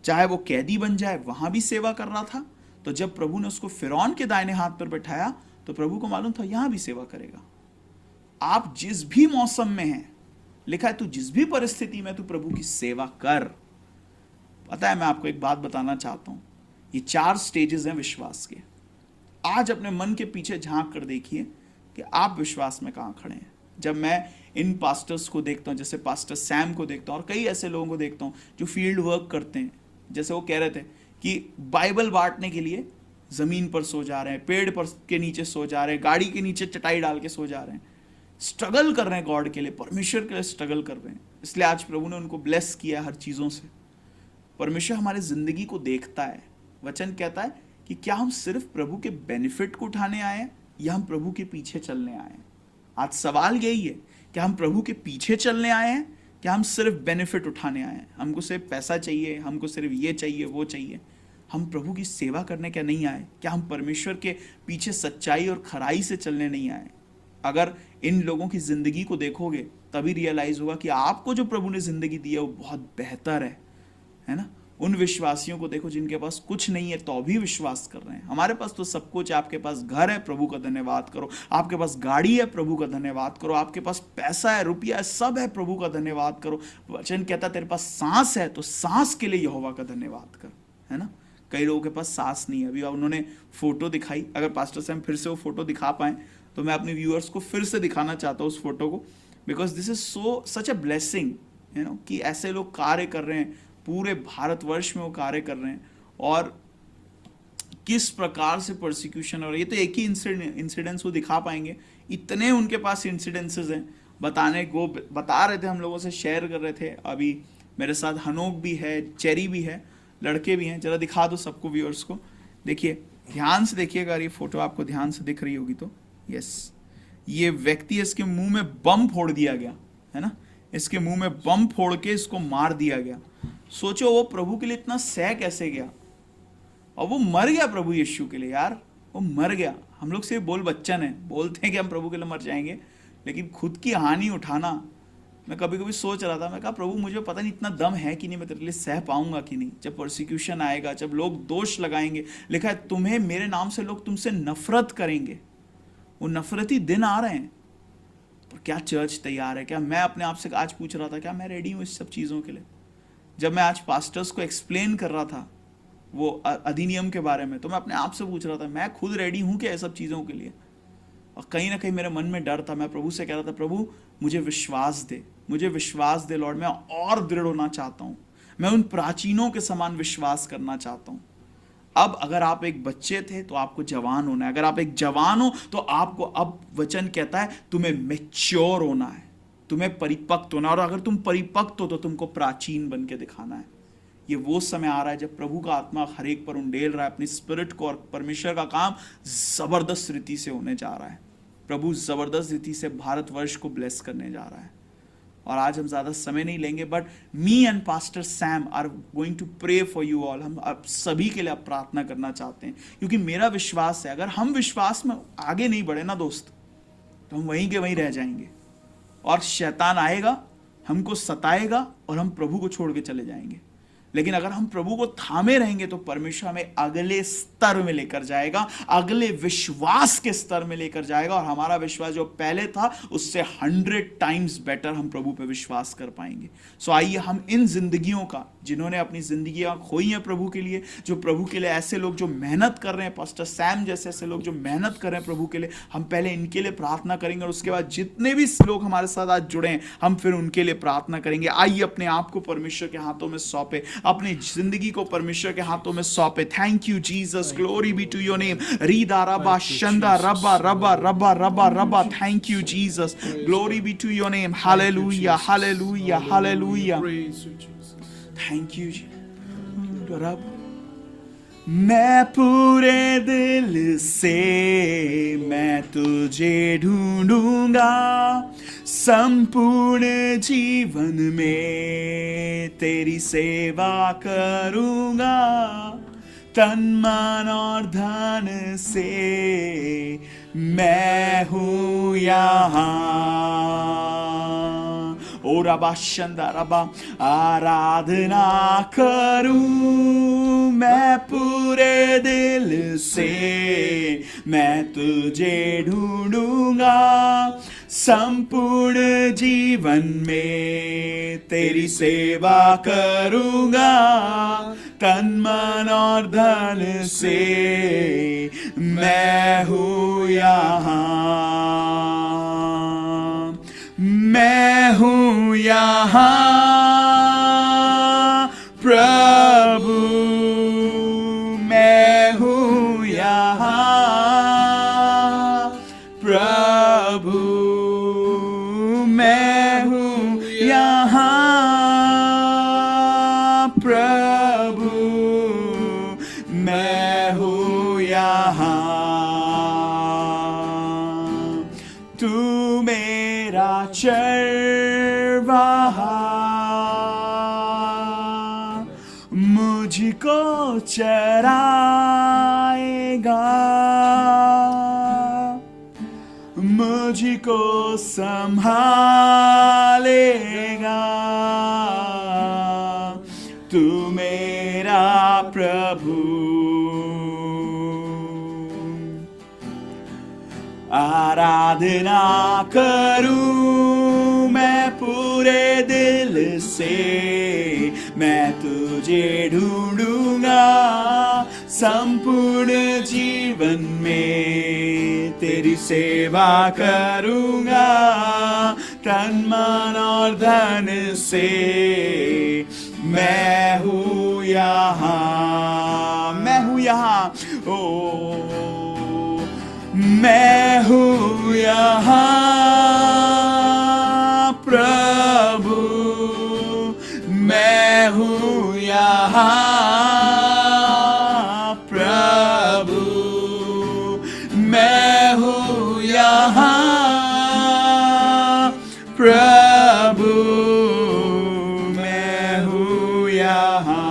चाहे वो कैदी बन जाए वहां भी सेवा कर रहा था। तो जब प्रभु ने उसको फिरौन के दाहिने हाथ पर बैठाया तो प्रभु को मालूम था यहां भी सेवा करेगा। आप जिस भी मौसम में हैं, लिखा है तू जिस भी परिस्थिति में तू प्रभु की सेवा कर। पता है, मैं आपको एक बात बताना चाहता हूं, ये 4 स्टेजेस हैं विश्वास के। आज अपने मन के पीछे झांक कर देखिए कि आप विश्वास में कहां खड़े हैं। जब मैं इन पास्टर्स को देखता हूं, जैसे पास्टर सैम को देखता हूं और कई ऐसे लोगों को देखता हूं जो फील्ड वर्क करते हैं, जैसे वो कह रहे थे कि बाइबल बांटने के लिए जमीन पर सो जा रहे हैं, पेड़ पर के नीचे सो जा रहे हैं, गाड़ी के नीचे चटाई डाल के सो जा रहे हैं, स्ट्रगल कर रहे हैं गॉड के लिए, परमेश्वर के लिए स्ट्रगल कर रहे हैं। इसलिए आज प्रभु ने उनको ब्लेस किया हर चीजों से। परमेश्वर हमारे जिंदगी को देखता है। वचन कहता है कि क्या हम सिर्फ प्रभु के बेनिफिट को उठाने आए हैं या हम प्रभु के पीछे चलने आए हैं। आज सवाल यही है, क्या हम प्रभु के पीछे चलने आए हैं, क्या हम सिर्फ बेनिफिट उठाने आए हैं। हमको सिर्फ पैसा चाहिए, हमको सिर्फ ये चाहिए वो चाहिए। हम प्रभु की सेवा करने क्या नहीं आए? क्या हम परमेश्वर के पीछे सच्चाई और खराई से चलने नहीं आए? अगर इन लोगों की जिंदगी को देखोगे तभी रियलाइज होगा कि आपको जो प्रभु ने जिंदगी दी है वो बहुत बेहतर है ना। उन विश्वासियों को देखो जिनके पास कुछ नहीं है तो भी विश्वास कर रहे हैं। हमारे पास तो सब कुछ है, आपके पास घर है, प्रभु का धन्यवाद करो। आपके पास गाड़ी है, प्रभु का धन्यवाद करो। आपके पास पैसा है, रुपया है, सब है, प्रभु का धन्यवाद करो। वचन कहता तेरे पास सांस है तो सांस के लिए यहोवा का धन्यवाद कर, है ना। कई लोगों के पास सांस नहीं है। अभी उन्होंने फोटो दिखाई, अगर पास्टर सैम फिर से वो फोटो दिखा पाए तो मैं अपने व्यूअर्स को फिर से दिखाना चाहता हूँ उस फोटो को, because this is such a blessing, you know, कि ऐसे लोग कार्य कर रहे हैं, पूरे भारतवर्ष में वो कार्य कर रहे हैं। और किस प्रकार से परसिक्यूशन, और ये तो एक ही इंसिडेंस वो दिखा पाएंगे, इतने उनके पास इंसिडेंसेस हैं बताने को। बता रहे थे, हम लोगों से शेयर कर रहे थे। अभी मेरे साथ हनोक भी है, चेरी भी है, लड़के भी हैं। जरा दिखा दो सबको, व्यूअर्स को। देखिए, ध्यान से देखिएगा, ये फोटो आपको ध्यान से दिख रही होगी तो यस, ये व्यक्ति, इसके मुंह में बम फोड़ दिया गया, है ना। इसके मुंह में बम फोड़ के इसको मार दिया गया। सोचो वो प्रभु के लिए इतना सह कैसे गया, और वो मर गया प्रभु यीशु के लिए। यार वो मर गया। हम लोग सिर्फ बोल बच्चन है, बोलते हैं कि हम प्रभु के लिए मर जाएंगे, लेकिन खुद की हानि उठाना। मैं कभी कभी सोच रहा था, मैं कहा प्रभु मुझे पता नहीं इतना दम है कि नहीं, मैं तेरे लिए सह पाऊंगा कि नहीं। जब परसिक्यूशन आएगा, जब लोग दोष लगाएंगे, लिखा है तुम्हें मेरे नाम से लोग तुमसे नफरत करेंगे। वो नफरती दिन आ रहे हैं, पर क्या चर्च तैयार है? क्या मैं अपने आप से आज पूछ रहा था, क्या मैं रेडी हूं इस सब चीज़ों के लिए? जब मैं आज पास्टर्स को एक्सप्लेन कर रहा था वो अधिनियम के बारे में, तो मैं अपने आप से पूछ रहा था, मैं खुद रेडी हूं क्या ये सब चीज़ों के लिए? और कहीं ना कहीं मेरे मन में डर था। मैं प्रभु से कह रहा था, प्रभु मुझे विश्वास दे, मुझे विश्वास दे लॉर्ड, मैं और दृढ़ होना चाहता हूँ, मैं उन प्राचीनों के समान विश्वास करना चाहता हूँ। अब अगर आप एक बच्चे थे तो आपको जवान होना है, अगर आप एक जवान हो तो आपको, अब वचन कहता है तुम्हें मैच्योर होना है, तुम्हें परिपक्व होना है। और अगर तुम परिपक्व हो तो तुमको प्राचीन बन के दिखाना है। ये वो समय आ रहा है जब प्रभु का आत्मा हर एक पर उंडेल रहा है अपनी स्पिरिट को, और परमेश्वर का काम जबरदस्त रीति से होने जा रहा है। प्रभु जबरदस्त रीति से भारतवर्ष को ब्लेस करने जा रहा है। और आज हम ज़्यादा समय नहीं लेंगे, but me and pastor Sam are going to pray for you all. हम आप सभी के लिए आप प्रार्थना करना चाहते हैं, क्योंकि मेरा विश्वास है अगर हम विश्वास में आगे नहीं बढ़े ना दोस्त, तो हम वहीं के वहीं रह जाएंगे। और शैतान आएगा, हमको सताएगा और हम प्रभु को छोड़ के चले जाएंगे। लेकिन अगर हम प्रभु को थामे रहेंगे तो परमेश्वर हमें अगले स्तर में लेकर जाएगा, अगले विश्वास के स्तर में लेकर जाएगा, और हमारा विश्वास जो पहले था उससे 100 टाइम्स बेटर हम प्रभु पे विश्वास कर पाएंगे। सो आइए हम इन जिंदगियों का, जिन्होंने अपनी जिंदगियां खोई हैं प्रभु के लिए, जो प्रभु के लिए ऐसे लोग जो मेहनत कर रहे हैं, पास्टर सैम जैसे ऐसे लोग जो मेहनत कर रहे हैं प्रभु के लिए, हम पहले इनके लिए प्रार्थना करेंगे और उसके बाद जितने भी लोग हमारे साथ आज जुड़े हैं हम फिर उनके लिए प्रार्थना करेंगे। आइए अपने आप को परमेश्वर के हाथों में सौंपे, अपनी जिंदगी को परमेश्वर के हाथों में सौंपे। Thank you Jesus, glory be to your name. रीदा रबा शंदा रबा रबा रबा रबा रबा। Thank you Jesus, glory be to your name. Hallelujah hallelujah hallelujah. Thank you रब। मैं पूरे दिल से मैं तुझे ढूंढूंगा, संपूर्ण जीवन में तेरी सेवा करूंगा, तन मन और धन से मैं हूं यहाँ। ओ रबा शंदा रबा, आराधना करूं मैं पूरे दिल से, मैं तुझे ढूंढूंगा, संपूर्ण जीवन में तेरी सेवा करूंगा, तन मन और धन से मैं हूं यहाँ, मैं हूं यहाँ प्रभु, मैं हूं यहाँ प्रभु, मैं हूं यहाँ प्रभु, मैं हूं यहाँ। तू मेरा चरवाहा, मुझको चराएगा, मुझको संभालेगा, तू मेरा प्रभु। आराधना करूं मैं पूरे दिल से, मैं तुझे ढूंढूंगा, संपूर्ण जीवन में तेरी सेवा करूंगा, तन मन और धन से मैं हूं यहाँ, मैं हूं यहाँ। ओ मैं हूं यहाँ प्रभु, मैं हूं यहाँ प्रभु, मैं हूं यहाँ प्रभु, मैं हूं यहाँ।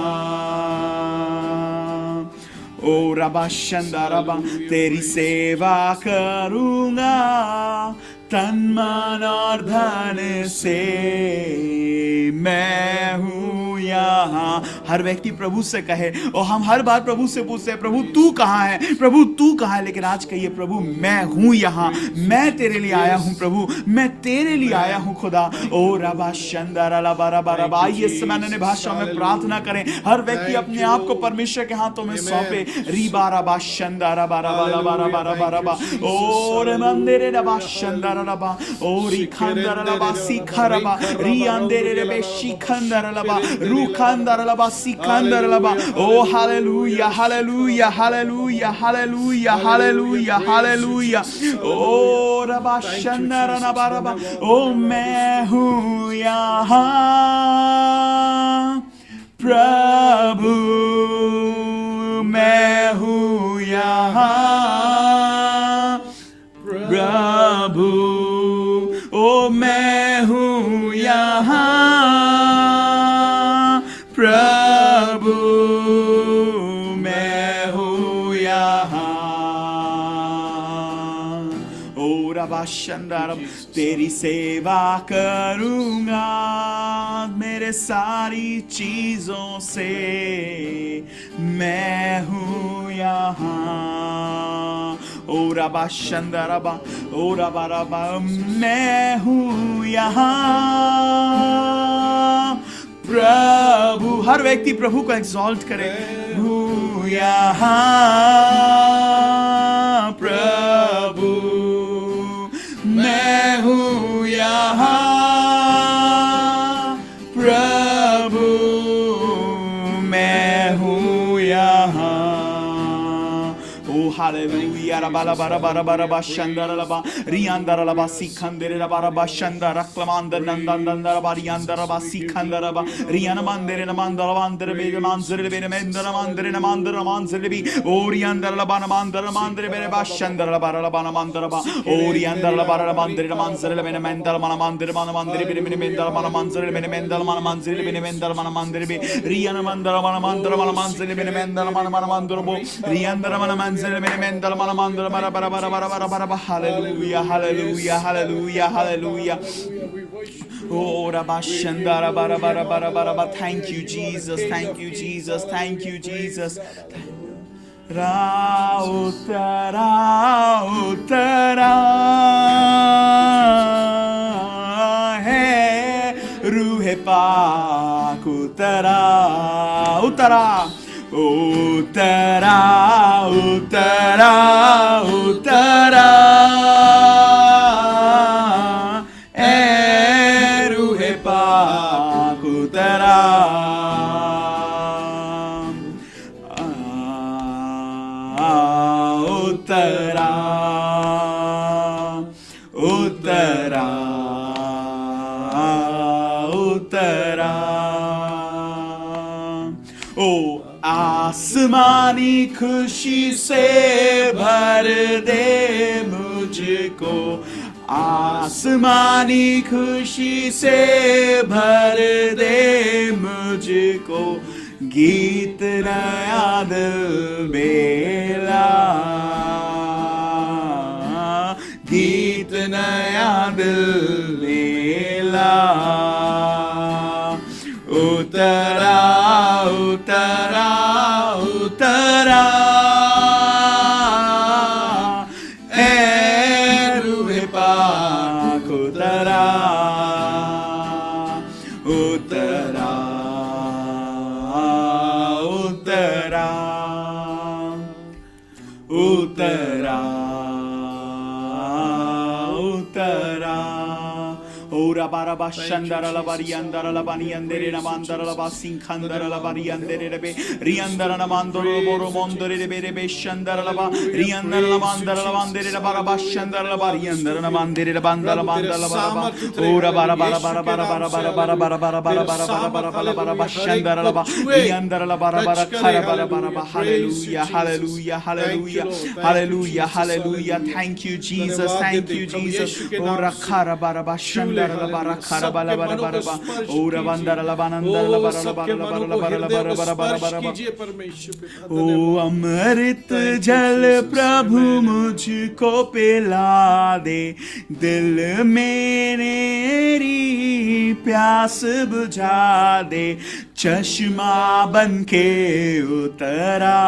ओ रबा शंदा रबा, तेरी सेवा करूंगा, तन मन और धन से मैं हूं यहाँ। हर व्यक्ति प्रभु से कहे, और हम हर बार प्रभु से पूछते हैं प्रभु तू कहाँ है, प्रभु तू कहाँ है, लेकिन आज कहिए प्रभु मैं हूं यहाँ, मैं तेरे लिए आया हूं प्रभु, मैं तेरे लिए आया हूं खुदा। ओ रबा शंदा रबा रबा रबा। आइए इस समय अन्य भाषाओं में प्रार्थना करें, हर व्यक्ति अपने आप को परमेश्वर के हाथों में सौंपे। रीबा रबा शंदा रबा रबा रबा रबा रबा रबा। ओ रे मंदिरे रबा शंदा रबा, ओ रिखंदर रबा सीखा रबा, रियांदेरे रबे शिखंदर रबा, रुखंदर रबा सिकंदर रबा। ओ hallelujah hallelujah hallelujah hallelujah hallelujah hallelujah. ओ रबा शंदर रबा रबा। ओ मैं हूं यहाँ प्रभु, मैं हूं यहाँ प्रभु, ओ मैं हूं यहाँ प्रभु, मैं हूं यहाँ। ओ तेरी सेवा करूंगा मेरे सारी चीजों से, मैं हूँ यहाँ। ओ रबा शंदरबा, ओ रबा रबा, मैं हूँ यहाँ। प्रभु, हर व्यक्ति प्रभु को एक्सॉल्ट करे। हूँ यहाँ प्रभु, मैं हूँ यहाँ प्रभु, मैं हूँ यहाँ। ओ हालेलुया। रबाला बारा बारा बारा बा शंदर लबा रियांदर लबा सिखंदर रबारा बा शंदर क्लमांदर नंदंदर बा रियांदर बा सिखंदर बा रियान मंदिर नमंदर मंदिर बे मंदिर बे नमंदर मंदिर नमंदर मंदिर बे ओ रियांदर लबा नमंदर मंदिर बे बा शंदर लबा लबा नमंदर बा ओ रियांदर लबा मंदिर मंदिर बे नमंदर मन मंदिर मन मंदिर बे नमंदर मन मंदिर बे नमंदर मन मंदिर बे नमंदर मन मंदिर बे रियान मंदिर मन मंदिर मन मंदिर बे नमंदर मन मन मंदिर बो रियांदर मन मंदिर Mendel Malamandra bara bara bara bara bara bara. Hallelujah, hallelujah, hallelujah, hallelujah. Oh, Rabashandara bara bara bara bara bara. Thank you, Jesus. Thank you, Jesus. Thank you, Jesus. Rautara, utara, hey, ruhe pak utara, utara. Utara, utara, utara, ruhe pak utara, utara, utara, utara. Oh, आसमानी खुशी से भर दे मुझको, आसमानी खुशी से भर दे मुझको, गीत नया दिल बेला, गीत नया दिल बेला। उतरा उतरा उतरा रूहे पाक उतरा, उतरा उतरा उतरा उतरा। Ora baraba shandara la variandara la baniandere na mandara la basinkandara la variandere rebe riandara na mandoro boro mondere rebe rebe shandara la ba riandara la mandara la mandere la baraba shandara la variandara na mandere la bandala mandala la baraba. Ora baraba bara bara bara bara bara bara bara bara bara bara bara bara bara shandara la ba riandara la bara bara khara bara bara bara. Hallelujah, hallelujah, hallelujah, hallelujah, hallelujah. Thank you, Jesus. Thank you, Jesus. Ora khara bara bara shandara la bara khara bara bara bara bara. Ora bandara la banandara la bara la bara la bara la bara la bara bara bara bara bara. O अमृत जल प्रभु मुझको पिला दे, दिल मेरी प्यास बुझा दे, चश्मा बन के उतरा।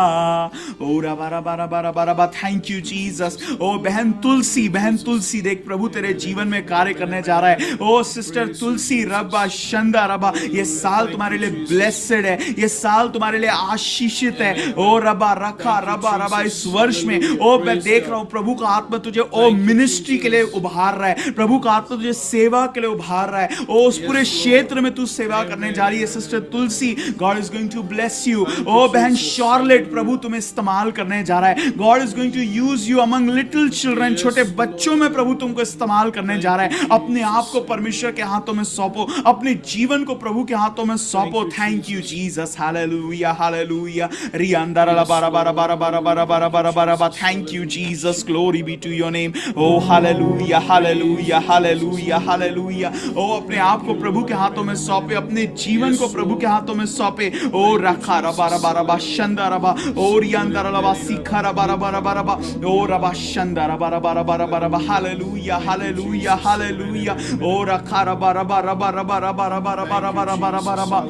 ओरा बारा बारा बारा बारा बारा। Thank you Jesus. ओ बहन तुलसी देख प्रभु तेरे जीवन में कार्य करने जा रहा है। ओ सिस्टर तुलसी रबा शंदा रबा, ये साल तुम्हारे लिए ब्लेसेड है, ये साल तुम्हारे लिए आशीषित है। ओ रबा रखा रबा रबा इस वर्ष में ओ मैं देख रहा हूं प्रभु का आत्मा तुझे ओ मिनिस्ट्री के लिए उभार रहा है, प्रभु का आत्मा तुझे सेवा के लिए उभार रहा है। ओ उस पूरे क्षेत्र में तू सेवा करने जा रही है sister Tulsi. God is going to bless you. ओ बहन शॉर्लेट प्रभु तुम्हें इस्तेमाल करने जा रहा है। God is going to use you among little children, छोटे बच्चों में प्रभु तुमको इस्तेमाल करने जा रहा है। अपने आप को परमेश्वर के हाथों में सौंपो, अपने जीवन को प्रभु के हाथों में सौंपो। Thank you Jesus. Hallelujah hallelujah. रियांदर ला बारा बारा बारा बारा बारा बारा बारा बारा बारा। Thank you Jesus. Glory be to your name. ओ हालेलुया हालेलुया हालेलुया हालेलुया। ओ अपने आप को प्रभु के हाथों में सौंपे, अपने जीवन को प्रभु के हाथों में सौंपे। ओ रखा रबा रबा रबा शंदा रबा और यंदर रबा सीखा रबा रबा रबा रबा ओ रबा शंदा रबा रबा रबा रबा रबा हालेलुया हालेलुया हालेलुया ओ रखा रबा रबा रबा रबा रबा रबा रबा रबा रबा रबा रबा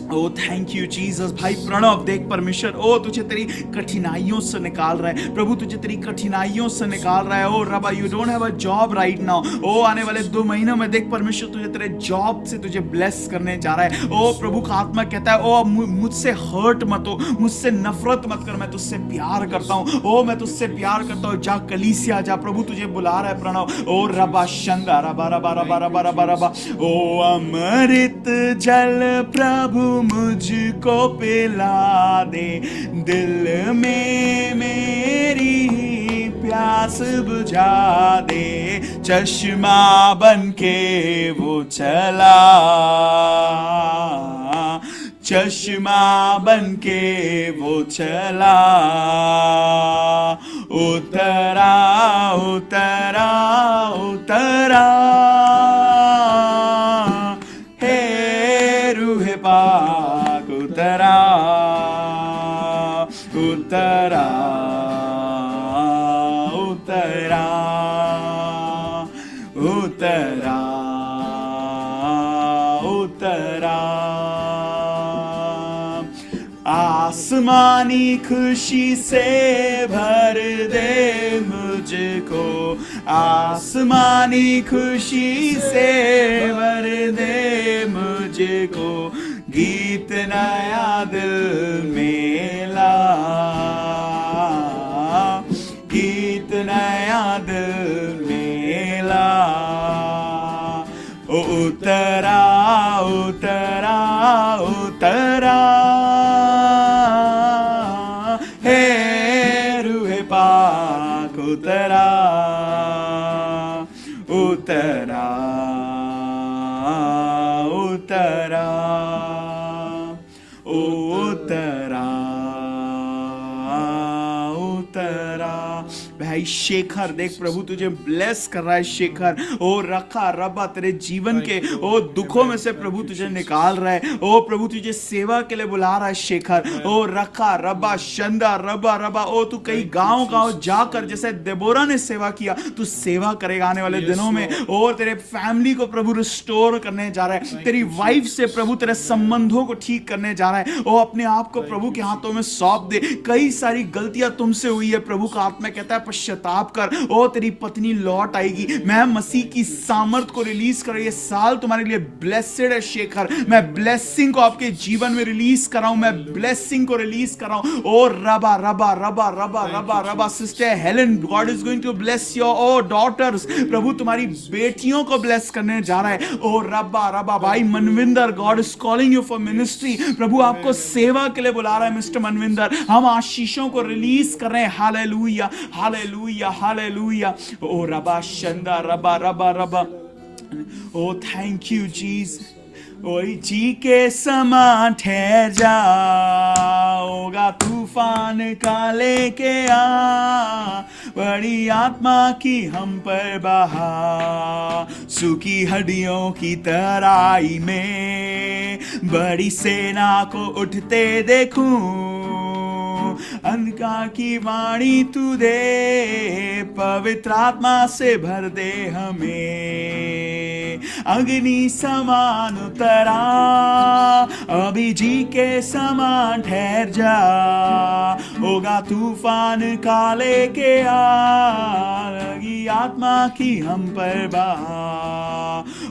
ओ थैंक यू जीसस। भाई प्रणव देख परमेश्वर ओ तुझे तेरी कठिनाइयों से निकाल रहा है प्रभु, तुझे तेरी कठिनाइयों से निकाल रहा है। ओ रबा you don't have a job right now. ओ आने वाले 2 महीनों में देख परमेश्वर तुझे तेरे जॉब से तुझे ब्लेस करने जा रहा है। ओ प्रभु का आत्मा कहता है ओ मुझसे हर्ट मत हो, मुझसे नफरत मत कर, मैं तुझसे प्यार करता हूँ। ओ मैं तुझसे प्यार करता हूँ, जा कलीसिया जा, प्रभु तुझे बुला रहा है प्रणव। ओ रबा शंदा रबा रबा रबा रबा रबा रबा ओ अमृत जल प्रभु मुझको पिला दे, दिल में मेरी प्यास बुझा दे, चश्मा बन के वो चला, चश्मा बन के वो चला, उतरा उतरा उतरा, हे रूह पाक उतरा उतरा उतरा उतरा उतरा। आसमानी खुशी से भर दे मुझको, आसमानी खुशी से भर दे मुझको, गीत नया दिल में ला, गीत नया दिल में ला, उतरा उतरा उतरा, हे रूह पाक उतरा उतरा उतरा उतरा उतरा। भाई शेखर देख प्रभु तुझे ब्लेस कर रहा है शेखर। ओ रखा रबा तेरे जीवन के ओ दुखों में से प्रभु तुझे निकाल रहा है। ओ प्रभु तुझे सेवा के लिए बुला रहा है शेखर। ओ रखा रबा शंदा रबा रबा। ओ तू कई गांव गांव जाकर जैसे देबोरा ने सेवा किया तू सेवा करेगा आने वाले दिनों में। और तेरे फैमिली को प्रभु रिस्टोर करने जा रहा है। तेरी वाइफ से प्रभु तेरे संबंधों को ठीक करने जा रहा है। ओ अपने आप को प्रभु के हाथों में सौंप दे। कई सारी गलतियां तुमसे हुई है, प्रभु का आत्मा कहता है पश्चाताप कर। ओ तेरी पत्नी लौट आएगी। मैं मसीह की सामर्थ को रिलीज कर, ये साल तुम्हारे लिए ब्लेसेड है शेखर। मैं ब्लेसिंग को आपके जीवन में रिलीज कर रहा हूं। मैं ब्लेसिंग को रिलीज कर रहा हूं। ओ रबा रबा रबा रबा रबा रबा। Sister Helen, God is going to bless your oh daughters. प्रभु तुम्हारी बेटियों को ब्लेस करने जा रहा है। ओ रबा रबा। भाई Manvinder, God is calling you for ministry. प्रभु आपको सेवा के लिए बुला रहा है मिस्टर मनविंदर। हम आशीषों को रिलीज कर रहे हैं। Hallelujah hallelujah hallelujah. ओ रबा शंदा रबा रबा रबा। ओ थैंक यू जीसस। ओए जी के समा ठहर जाओगा तूफान का लेके आ। बड़ी आत्मा की हम पर बहा, सूखी हड्डियों की तराई में बड़ी सेना को उठते देखूं। अंधकार की वाणी तू दे, पवित्र आत्मा से भर दे हमें। अग्नि समान उतरा, अभी जी के समान ठहर जा। होगा तूफान का लेके आ, लगी आत्मा की हम पर बहा।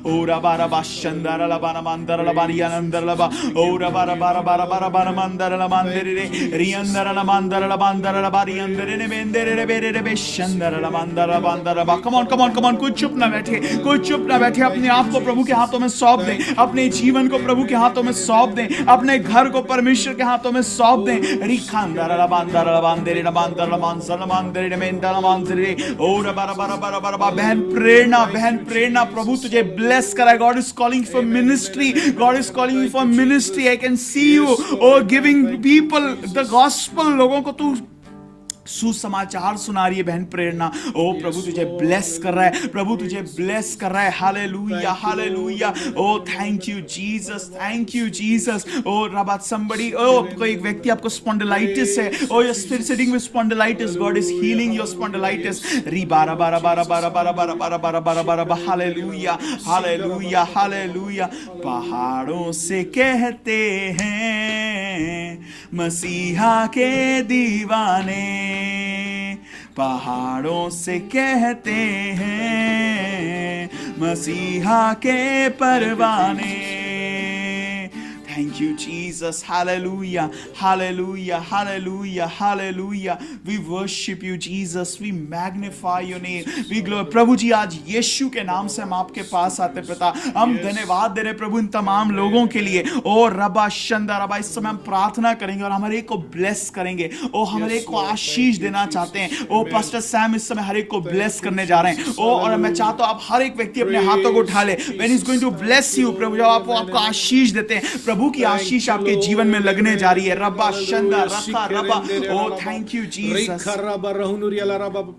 ओ रबा रबा शंदर लबा मंदर लबारी अंदर लबा। ओ रबा रबा रबा रबा रबा मंदर लबांदर रे रियंदर लबांदर लबांदर लबारी अंदर ने बेंदर रे बेरे रे बेशंदर लबांदर लबांदर लबा। Come on come on come on. कोई चुप ना बैठे, कोई चुप ना बैठे। अपने आप को प्रभु के हाथों में सौंप दें। अपने जीवन को प्रभु के हाथों में सौंप दें। अपने घर को परमेश्वर के हाथों में सौंप दें। रिखांदर लबांदर लबांदर लबांदर लबांदर लबांदर रे बेंदर लबांदर रे। ओ रबा रबा रबा रबा रबा। बहन प्रेरणा, बहन प्रेरणा, प्रभु तुझे ब्लेस करा। God is calling for ministry. God is calling you for ministry. I can see you, oh, giving people the gospel. लोगों को तू सुसमाचार सुना रही है बहन प्रेरणा, ओ प्रभु तुझे ब्लेस कर रहा है, प्रभु तुझे ब्लेस कर रहा है। Hallelujah hallelujah, oh thank you Jesus, thank you Jesus. ओ रबा समबडी, ओ कोई एक व्यक्ति आपको स्पॉन्डिलाइटिस है, oh you are sitting with spondylitis, God is healing your spondylitis. री बारा बारा बारा बारा बारा बारा बारा बारा बारा बारा बारा, हालेलुया हालेलुया हालेलुया। पहाड़ों से कहते हैं मसीहा के दीवाने, पहाड़ों से कहते हैं मसीहा के परवाने। Thank you, Jesus. Hallelujah. Hallelujah. Hallelujah. Hallelujah. We worship you, Jesus. We magnify your name. We glorify. प्रभु जी, आज यीशु के नाम से हम आपके पास आते पिता, हम धन्यवाद दे रहे प्रभु इन तमाम लोगों के लिए। ओ रबा शंदा रबा, इस समय हम प्रार्थना करेंगे और हमारे को ब्लेस करेंगे। ओ हमारे को आशीष देना चाहते हैं। ओ पास्टर सैम इस समय हर एक को ब्लेस करने जा रहे हैं। ओ और मैं चाहता हूं आप हर एक व्यक्ति अपने हाथों को उठा ले। When he's going to bless you, प्रभु जब आपको आशीष देते हैं, प्रभु की आशीष आपके जीवन में लगने जा रही है। रब्बा शंदा रखा रब्बा, ओ थैंक यू जीसस।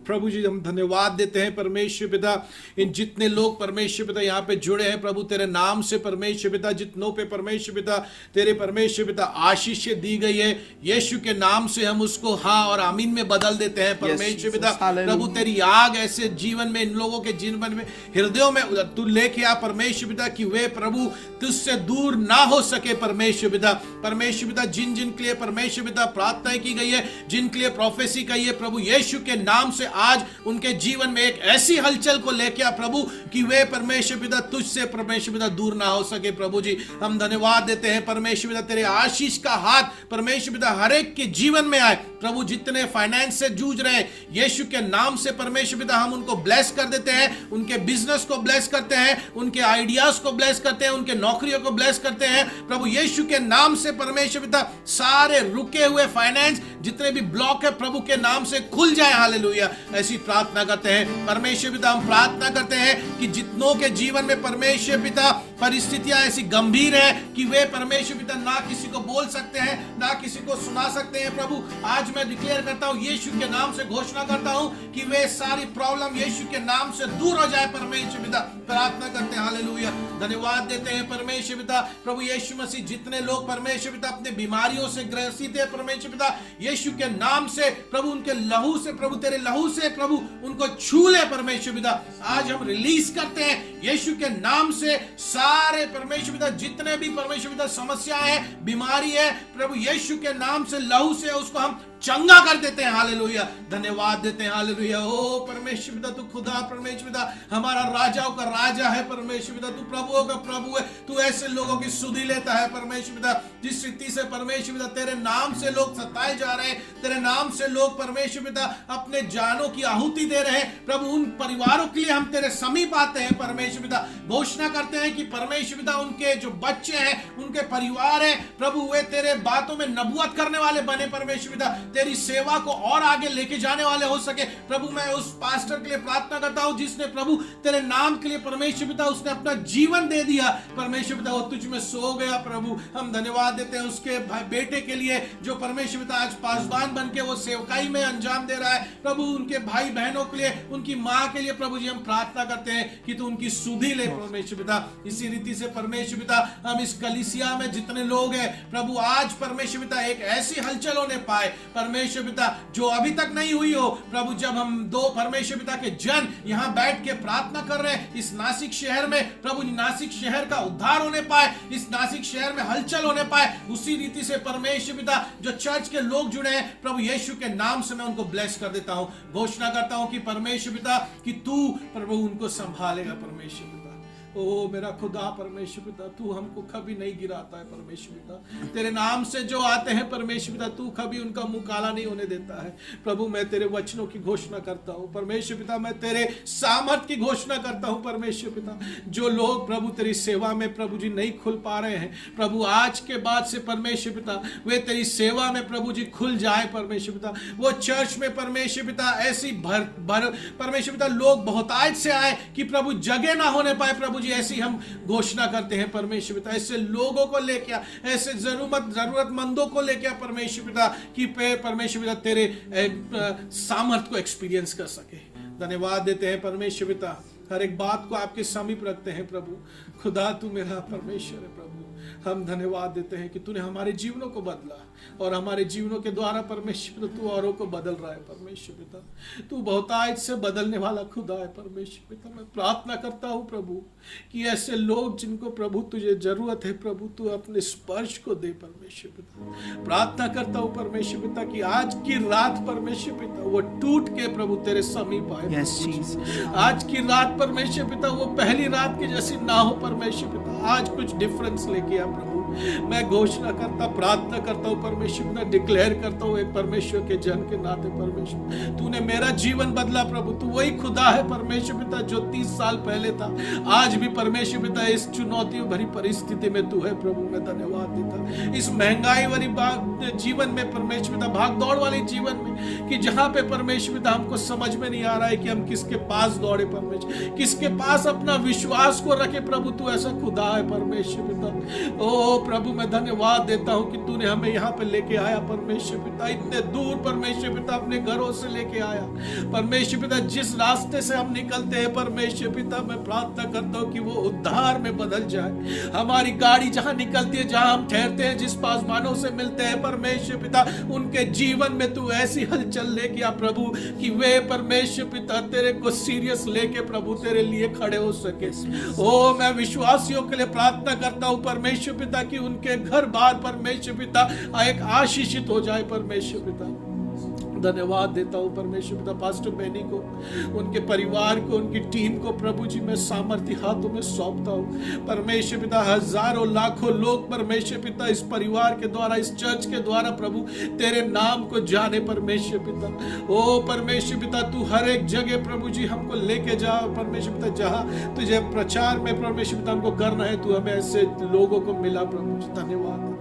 प्रभु जी हम धन्यवाद देते हैं परमेश्वर पिता, इन जितने लोग परमेश्वर पिता यहाँ पे जुड़े हैं प्रभु तेरे नाम से परमेश्वर पिता, जितनों पे परमेश्वर पिता तेरे परमेश्वर पिता आशीष दी गई है, यीशु के नाम से हम उसको हाँ और आमीन में बदल देते हैं परमेश्वर पिता। प्रभु तेरी आग ऐसे जीवन में, इन लोगों के जीवन में, हृदयों में तू लेके आ परमेश्वर पिता कि वे प्रभु तुझसे दूर ना हो सके परमेश्वर पिता। परमेश्वर पिता जिन जिन के लिए परमेश्वर पिता प्रार्थना की गई है, जिनके लिए प्रोफेसी कही है प्रभु यीशु के नाम से, आज उनके जीवन में एक ऐसी हलचल को लेके आ प्रभु कि वे परमेश्वर पिता तुझसे परमेश्वर पिता दूर ना हो सके। प्रभु जी हम धन्यवाद देते हैं परमेश्वर पिता, तेरे आशीष का हाथ परमेश्वर पिता हर एक के जीवन में आए प्रभु। जितने फाइनेंस से जूझ रहे हैं यीशु के नाम से परमेश्वर पिता हम उनको ब्लेस कर देते हैं, उनके बिजनेस को ब्लेस करते हैं, उनके आइडियाज को ब्लेस करते हैं, उनके नौकरियों को ब्लेस करते हैं प्रभु यीशु के नाम से परमेश्वर पिता। सारे रुके हुए फाइनेंस जितने भी ब्लॉक है प्रभु के नाम से खुल जाए। हालेलुया, ऐसी प्रार्थना करते हैं परमेश्वर पिता। हम प्रार्थना करते हैं कि जितनों के जीवन में परमेश्वर पिता परिस्थितियां ऐसी गंभीर है कि वे परमेश्वर पिता ना किसी को बोल सकते हैं, ना किसी को सुना सकते हैं प्रभु, आज मैं डिक्लेयर करता हूं यीशु के नाम से घोषणा करता हूं कि वे सारी प्रॉब्लम यीशु के नाम से दूर हो जाए परमेश्वर पिता। प्रार्थना करते हैं हालेलुया, धन्यवाद देते हैं परमेश्वर पिता। प्रभु यीशु मसीह जितने लोग परमेश्वर पिता अपने बीमारियों से ग्रसित है परमेश्वर पिता यीशु के नाम से प्रभु, उनके लहू से प्रभु, तेरे लहू से प्रभु उनको छू ले परमेश्वर पिता। आज हम रिलीज करते हैं यीशु के नाम से सारे परमेश्वर पिता जितने भी परमेश्वर पिता समस्या है, बीमारी है प्रभु यीशु के नाम से लहू से उसको हम चंगा कर देते हैं। हालेलुया, धन्यवाद देते हैं हालेलुया। ओ परमेश्वर पिता तू खुदा परमेश्वर पिता हमारा राजाओं का राजा है परमेश्वर पिता, तू प्रभुओं का प्रभु है, तू ऐसे लोगों की सुधि लेता है परमेश्वर पिता जिस रीति से परमेश्वर पिता तेरे नाम से लोग सताए जा रहे हैं, तेरे नाम से लोग परमेश्वर पिता अपने जानों की आहुति दे रहे हैं प्रभु, उन परिवारों के लिए हम तेरे समीप आते हैं परमेश्वर पिता। घोषणा करते हैं कि परमेश्वर पिता उनके जो बच्चे हैं, उनके परिवार है प्रभु, वे तेरे बातों में नबूवत करने वाले बने परमेश्वर पिता, तेरी सेवा को और आगे लेके जाने वाले हो सके प्रभु। मैं उस पास्टर के लिए प्रार्थना करता हूं जिसने प्रभु तेरे नाम के लिए परमेश्वर पिता उसने अपना जीवन दे दिया परमेश्वर पिता, वो तुझ में सो गया प्रभु। हम धन्यवाद देते हैं उसके बेटे के लिए जो परमेश्वर पिता आज पासवान बन के वो सेवकाई में अंजाम दे रहा है प्रभु, उनके भाई बहनों के लिए, उनकी माँ के लिए प्रभु जी हम प्रार्थना करते हैं कि तू उनकी सुधि ले परमेश्वर पिता। इसी रीति से परमेश्वर पिता हम इस कलीसिया में जितने लोग हैं प्रभु आज परमेश्वर पिता एक ऐसी हलचल होने पाए परमेश्वर पिता जो अभी तक नहीं हुई हो प्रभु। जब हम दो परमेश्वर पिता के जन यहाँ बैठ के प्रार्थना कर रहे हैं इस नासिक शहर में प्रभु, नासिक शहर का उद्धार होने पाए, इस नासिक शहर में हलचल होने पाए, उसी रीति से परमेश्वर पिता जो चर्च के लोग जुड़े हैं प्रभु यीशु के नाम से मैं उनको ब्लेस कर देता हूँ। घोषणा करता हूँ कि परमेश्वर पिता कि तू प्रभु उनको संभालेगा परमेश्वर पिता। ओ मेरा खुदा परमेश्वर पिता तू हमको कभी नहीं गिराता है परमेश्वर पिता, तेरे नाम से जो आते हैं परमेश्वर पिता तू कभी उनका मुंह काला नहीं होने देता है प्रभु। मैं तेरे वचनों की घोषणा करता हूँ परमेश्वर पिता, मैं तेरे सामर्थ की घोषणा करता हूँ परमेश्वर पिता। जो लोग प्रभु तेरी सेवा में प्रभु जी नहीं खुल पा रहे हैं प्रभु, आज के बाद से परमेश्वर पिता वे तेरी सेवा में प्रभु जी खुल जाए परमेश्वर पिता। वो चर्च में परमेश्वर पिता ऐसी भर परमेश्वर पिता लोग बहुतायत से आए कि प्रभु जगह ना होने पाए प्रभु जी ऐसी हम घोषणा करते हैं परमेश्वर पिता, ऐसे लोगों को लेके आ, ऐसे जरूरतमंदों को लेके आ परमेश्वर पिता, कि परमेश्वर पिता तेरे सामर्थ को एक्सपीरियंस कर सके। धन्यवाद देते हैं परमेश्वर पिता, हर एक बात को आपके समीप रखते हैं प्रभु। खुदा तू मेरा परमेश्वर है प्रभु, हम धन्यवाद देते हैं कि तूने हमारे जीवनों को बदला और हमारे जीवनों के द्वारा परमेश्वर पिता तू औरों को बदल रहा है परमेश्वर पिता। तू बहुतायत से बदलने वाला खुदा है परमेश्वर पिता। मैं प्रार्थना करता हूँ प्रभु कि ऐसे लोग जिनको प्रभु तुझे जरूरत है प्रभु, तू अपने स्पर्श को दे परमेश्वर पिता। प्रार्थना करता हूँ परमेश्वर पिता कि आज की रात परमेश्वर पिता वो टूट के प्रभु तेरे समीप आए। आज की रात परमेश्वर पिता वो पहली रात की जैसी ना हो परमेश्वर पिता, आज कुछ डिफरेंस लेके आ प्रभु। मैं घोषणा करता, प्रार्थना करता हूँ परमेश्वर पिता, डिक्लेयर करता हूँ एक परमेश्वर के जन के नाते परमेश्वर, तूने मेरा जीवन बदला प्रभु। तू वही खुदा है परमेश्वर पिता जो 30 साल पहले था, आज भी परमेश्वर पिता इस चुनौतियों भरी परिस्थिति में तू है प्रभु। मैं धन्यवाद देता इस महंगाई वाली जीवन में परमेश्वर पिता, भाग दौड़ वाले जीवन में, कि जहाँ पे परमेश्वर पिता हमको समझ में नहीं आ रहा है कि हम किसके पास दौड़े परमेश्वर, किसके पास अपना विश्वास को रखे प्रभु। तू ऐसा खुदा है परमेश्वर पिता। ओ प्रभु मैं धन्यवाद देता हूँ कि तूने हमें यहाँ पे लेके आया परमेश्वर पिता, इतने दूर परमेश्वर पिता अपने घरों से लेके आया परमेश्वर पिता। जिस रास्ते से हम निकलते हैं परमेश्वर पिता, मैं प्रार्थना करता हूँ कि वो उद्धार में बदल जाए। हमारी गाड़ी जहाँ निकलती है, जहाँ हम ठहरते हैं, जिस पासवानों से मिलते हैं परमेश्वर पिता, उनके जीवन में तू ऐसी हलचल लेके आ प्रभु कि वे परमेश्वर पिता तेरे को सीरियस लेके प्रभु तेरे लिए खड़े हो सके। ओ मैं विश्वासियों के लिए प्रार्थना करता हूँ परमेश्वर पिता कि उनके घर बार परमेश्वर पिता एक आशीषित हो जाए परमेश्वर पिता। धन्यवाद देता हूँ परमेश्वर पिता पास्टर बेनी को, उनके परिवार को, उनकी टीम को प्रभु जी मैं सामर्थ्य हाथों में सौंपता हूँ परमेश्वर पिता। हजारों लाखों लोग परमेश्वर पिता इस परिवार के द्वारा, इस चर्च के द्वारा प्रभु तेरे नाम को जाने परमेश्वर पिता। ओ परमेश्वर पिता तू हर एक जगह प्रभु जी हमको लेके जा परमेश्वर पिता, जहाँ तुझे प्रचार में परमेश्वर पिता हमको करना है, तू हमें ऐसे लोगों को मिला प्रभु जी। धन्यवाद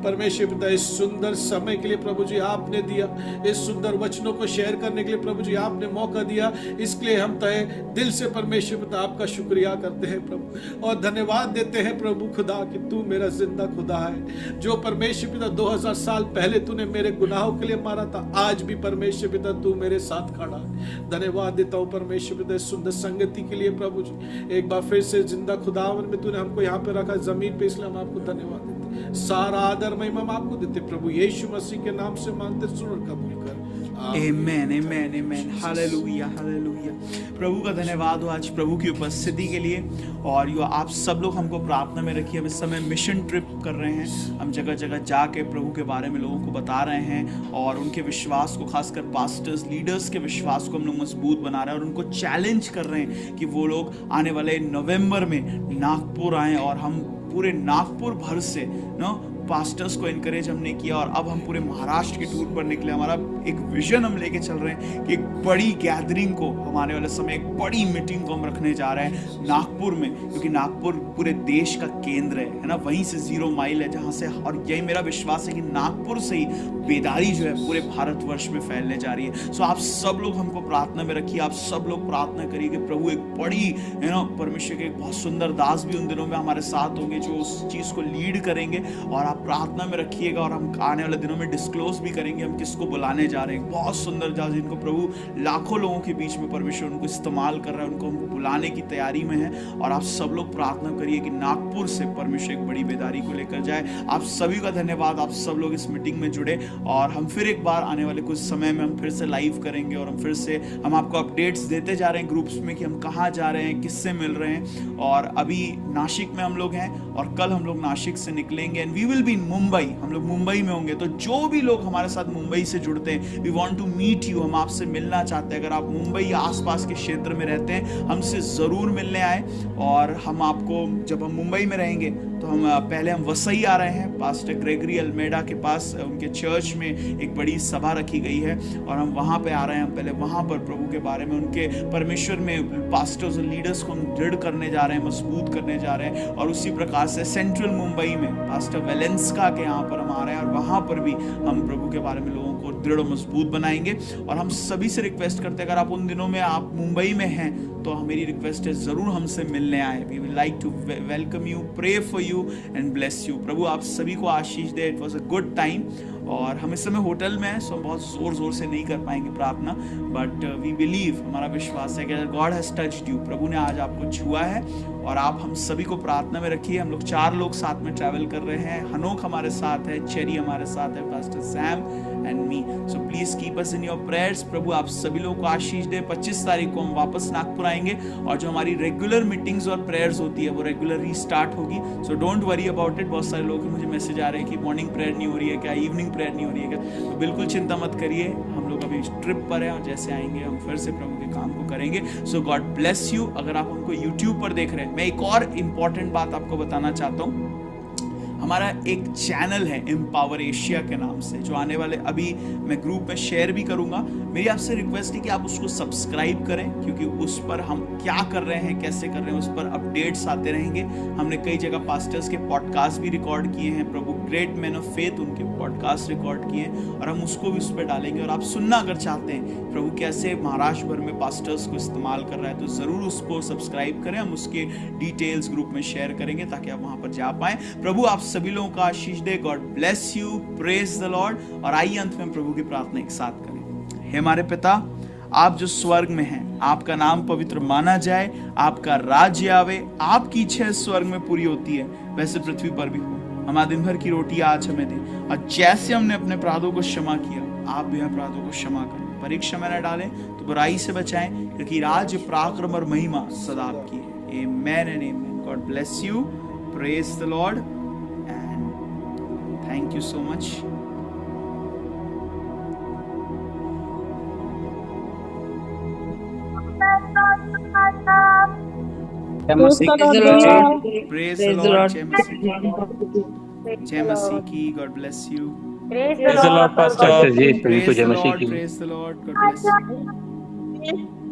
परमेश्वर पिता इस सुंदर समय के लिए प्रभु जी आपने दिया, इस सुंदर वचनों को शेयर करने के लिए प्रभु जी आपने मौका दिया, इसके लिए हम तहे दिल से परमेश्वर पिता आपका शुक्रिया करते हैं प्रभु, और धन्यवाद देते हैं प्रभु खुदा कि तू मेरा जिंदा खुदा है, जो परमेश्वर पिता 2000 साल पहले तूने मेरे गुनाहों के लिए मारा था, आज भी परमेश्वर पिता तू मेरे साथ खड़ा है। धन्यवाद देता हूँ परमेश्वर पिता इस सुंदर संगति के लिए प्रभु जी। एक बार फिर से जिंदा खुदावन में तूने हमको यहाँ पे रखा जमीन पे, इसलिए हम आपको धन्यवाद देते। सारा आदर महिमा आपको देते प्रभु यीशु मसीह के नाम से मांगते, सुन और कबूल कर। आमेन आमेन आमेन। Hallelujah hallelujah. प्रभु का धन्यवाद हो आज प्रभु की उपस्थिति के लिए। और यो आप सब लोग हमको प्रार्थना में रखिए। हम इस समय मिशन ट्रिप कर रहे हैं, हम जगह जगह जाके प्रभु के बारे में लोगों को बता रहे हैं और उनके विश्वास को, खासकर पास्टर्स लीडर्स के विश्वास को हम लोग मजबूत बना रहे हैं और उनको चैलेंज कर रहे हैं कि वो लोग आने वाले नवंबर में नागपुर आएँ। और हम पूरे नागपुर भर से पास्टर्स को इनकरेज हमने किया और अब हम पूरे महाराष्ट्र के टूर पर निकले। हमारा एक विजन हम लेके चल रहे हैं कि एक बड़ी गैदरिंग को, हम आने वाले समय एक बड़ी मीटिंग को हम रखने जा रहे हैं नागपुर में, क्योंकि नागपुर पूरे देश का केंद्र है ना, वहीं से 0 माइल है जहाँ से, और यही मेरा विश्वास है कि नागपुर से ही बेदारी जो है पूरे भारतवर्ष में फैलने जा रही है। सो आप सब लोग हमको प्रार्थना में रखिए, आप सब लोग प्रार्थना करिए कि प्रभु एक बड़ी परमेश्वर के एक बहुत सुंदर दास भी उन दिनों में हमारे साथ होंगे जो उस चीज़ को लीड करेंगे, और प्रार्थना में रखिएगा। और हम आने वाले दिनों में डिस्क्लोज भी करेंगे हम किसको बुलाने जा रहे हैं। बहुत सुंदर जाज जिनको प्रभु लाखों लोगों के बीच में परमेश्वर उनको इस्तेमाल कर रहा है, उनको हमको बुलाने की तैयारी में है। और आप सब लोग प्रार्थना करिए कि नागपुर से परमेश्वर एक बड़ी बेदारी को लेकर जाए। आप सभी का धन्यवाद, आप सब लोग इस मीटिंग में जुड़े, और हम फिर एक बार आने वाले कुछ समय में हम फिर से लाइव करेंगे और हम फिर से हम आपको अपडेट्स देते जा रहे हैं ग्रुप्स में कि हम कहाँ जा रहे हैं, किससे मिल रहे हैं। और अभी नासिक में हम लोग हैं और कल हम लोग नासिक से निकलेंगे and we will be in Mumbai. हम लोग मुंबई में होंगे। तो जो भी लोग हमारे साथ मुंबई से जुड़ते हैं, we want to meet you, हम आपसे मिलना चाहते हैं। अगर आप मुंबई या आसपास के क्षेत्र में रहते हैं, हमसे ज़रूर मिलने आए। और हम आपको, जब हम मुंबई में रहेंगे तो हम पहले हम वसई आ रहे हैं, पास्टर ग्रेगरी अल्मेडा के पास उनके चर्च में एक बड़ी सभा रखी गई है और हम वहाँ पे आ रहे हैं। हम पहले वहाँ पर प्रभु के बारे में, उनके परमेश्वर में पास्टर्स और लीडर्स को हम दृढ़ करने जा रहे हैं, मजबूत करने जा रहे हैं। और उसी प्रकार से सेंट्रल मुंबई में पास्टर वेलेंस्का के यहाँ पर हम आ रहे हैं और वहाँ पर भी हम प्रभु के बारे में लोगों को सुदृढ़ और मजबूत बनाएंगे। और हम सभी से रिक्वेस्ट करते हैं, अगर आप उन दिनों में आप मुंबई में हैं तो मेरी रिक्वेस्ट है ज़रूर हमसे मिलने आए। We will like to welcome you, pray for you and bless you. प्रभु आप सभी को आशीष दे। It was a good time. और हम इस समय होटल में हैं, सो बहुत ज़ोर ज़ोर से नहीं कर पाएंगे प्रार्थना, बट वी बिलीव, हमारा विश्वास है कि गॉड हैज़ टच्ड यू, प्रभु ने आज आपको छुआ है। और आप हम सभी को प्रार्थना में रखिए। हम लोग 4 लोग साथ में ट्रैवल कर रहे हैं। हनोक हमारे साथ है, चेरी हमारे साथ है, pastor Sam and me. So please keep us in your prayers. प्रभु आप सभी लोगों को आशीष दे। 25 तारीख को हम वापस नागपुर आएंगे और जो हमारी रेगुलर मीटिंग्स और प्रेयर्स होती है वो रेगुलर रीस्टार्ट होगी। So don't worry about it. बहुत सारे लोग मुझे मैसेज आ रहे हैं कि मॉर्निंग प्रेयर नहीं हो रही है क्या, इवनिंग प्रेयर नहीं हो रही है क्या। तो बिल्कुल चिंता मत करिए, हम लोग अभी ट्रिप पर है और जैसे आएंगे हम फिर से प्रभु के काम को करेंगे। सो गॉड ब्लेस यू। अगर आप हमको यूट्यूब पर देख रहे हैं, मैं एक और इंपॉर्टेंट बात आपको बताना चाहता हूँ। हमारा एक चैनल है एम्पावर एशिया के नाम से, जो आने वाले अभी मैं ग्रुप में शेयर भी करूंगा। मेरी आपसे रिक्वेस्ट है कि आप उसको सब्सक्राइब करें, क्योंकि उस पर हम क्या कर रहे हैं, कैसे कर रहे हैं, उस पर अपडेट्स आते रहेंगे। हमने कई जगह पास्टर्स के पॉडकास्ट भी रिकॉर्ड किए हैं, प्रभु ग्रेट मैन ऑफ फेथ उनके पॉडकास्ट रिकॉर्ड किए हैं और हम उसको भी उस पर डालेंगे। और आप सुनना अगर चाहते हैं प्रभु कैसे महाराष्ट्र भर में पास्टर्स को इस्तेमाल कर रहा है, तो ज़रूर उसको सब्सक्राइब करें। हम उसके डिटेल्स ग्रुप में शेयर करेंगे ताकि आप वहाँ पर जा पाएँ। प्रभु आप सभी लोगों का आशीष दे। God bless you, praise the Lord. और आइए अंत में प्रभु की प्रार्थना एक साथ करें। हे हमारे पिता, आप जो स्वर्ग में हैं, आपका नाम पवित्र माना जाए, आपका राज्य आवे, आपकी इच्छा स्वर्ग में पूरी होती है वैसे पृथ्वी पर भी हो। हमारा दिन भर की रोटी आज हमें दे, और जैसे हमने अपने अपराधों को क्षमा किया, आप भी अपराधों को क्षमा करें। परीक्षा में न डालें तो बुराई से बचाएं, क्योंकि राज्य, पराक्रम और महिमा सदा आपकी है। Amen and amen. God bless you, praise the Lord and thank you so much. Praise the Lord. जय मसीह की। God bless you. Praise the Lord, Pastor. Praise the Lord. Praise the Lord. God bless you.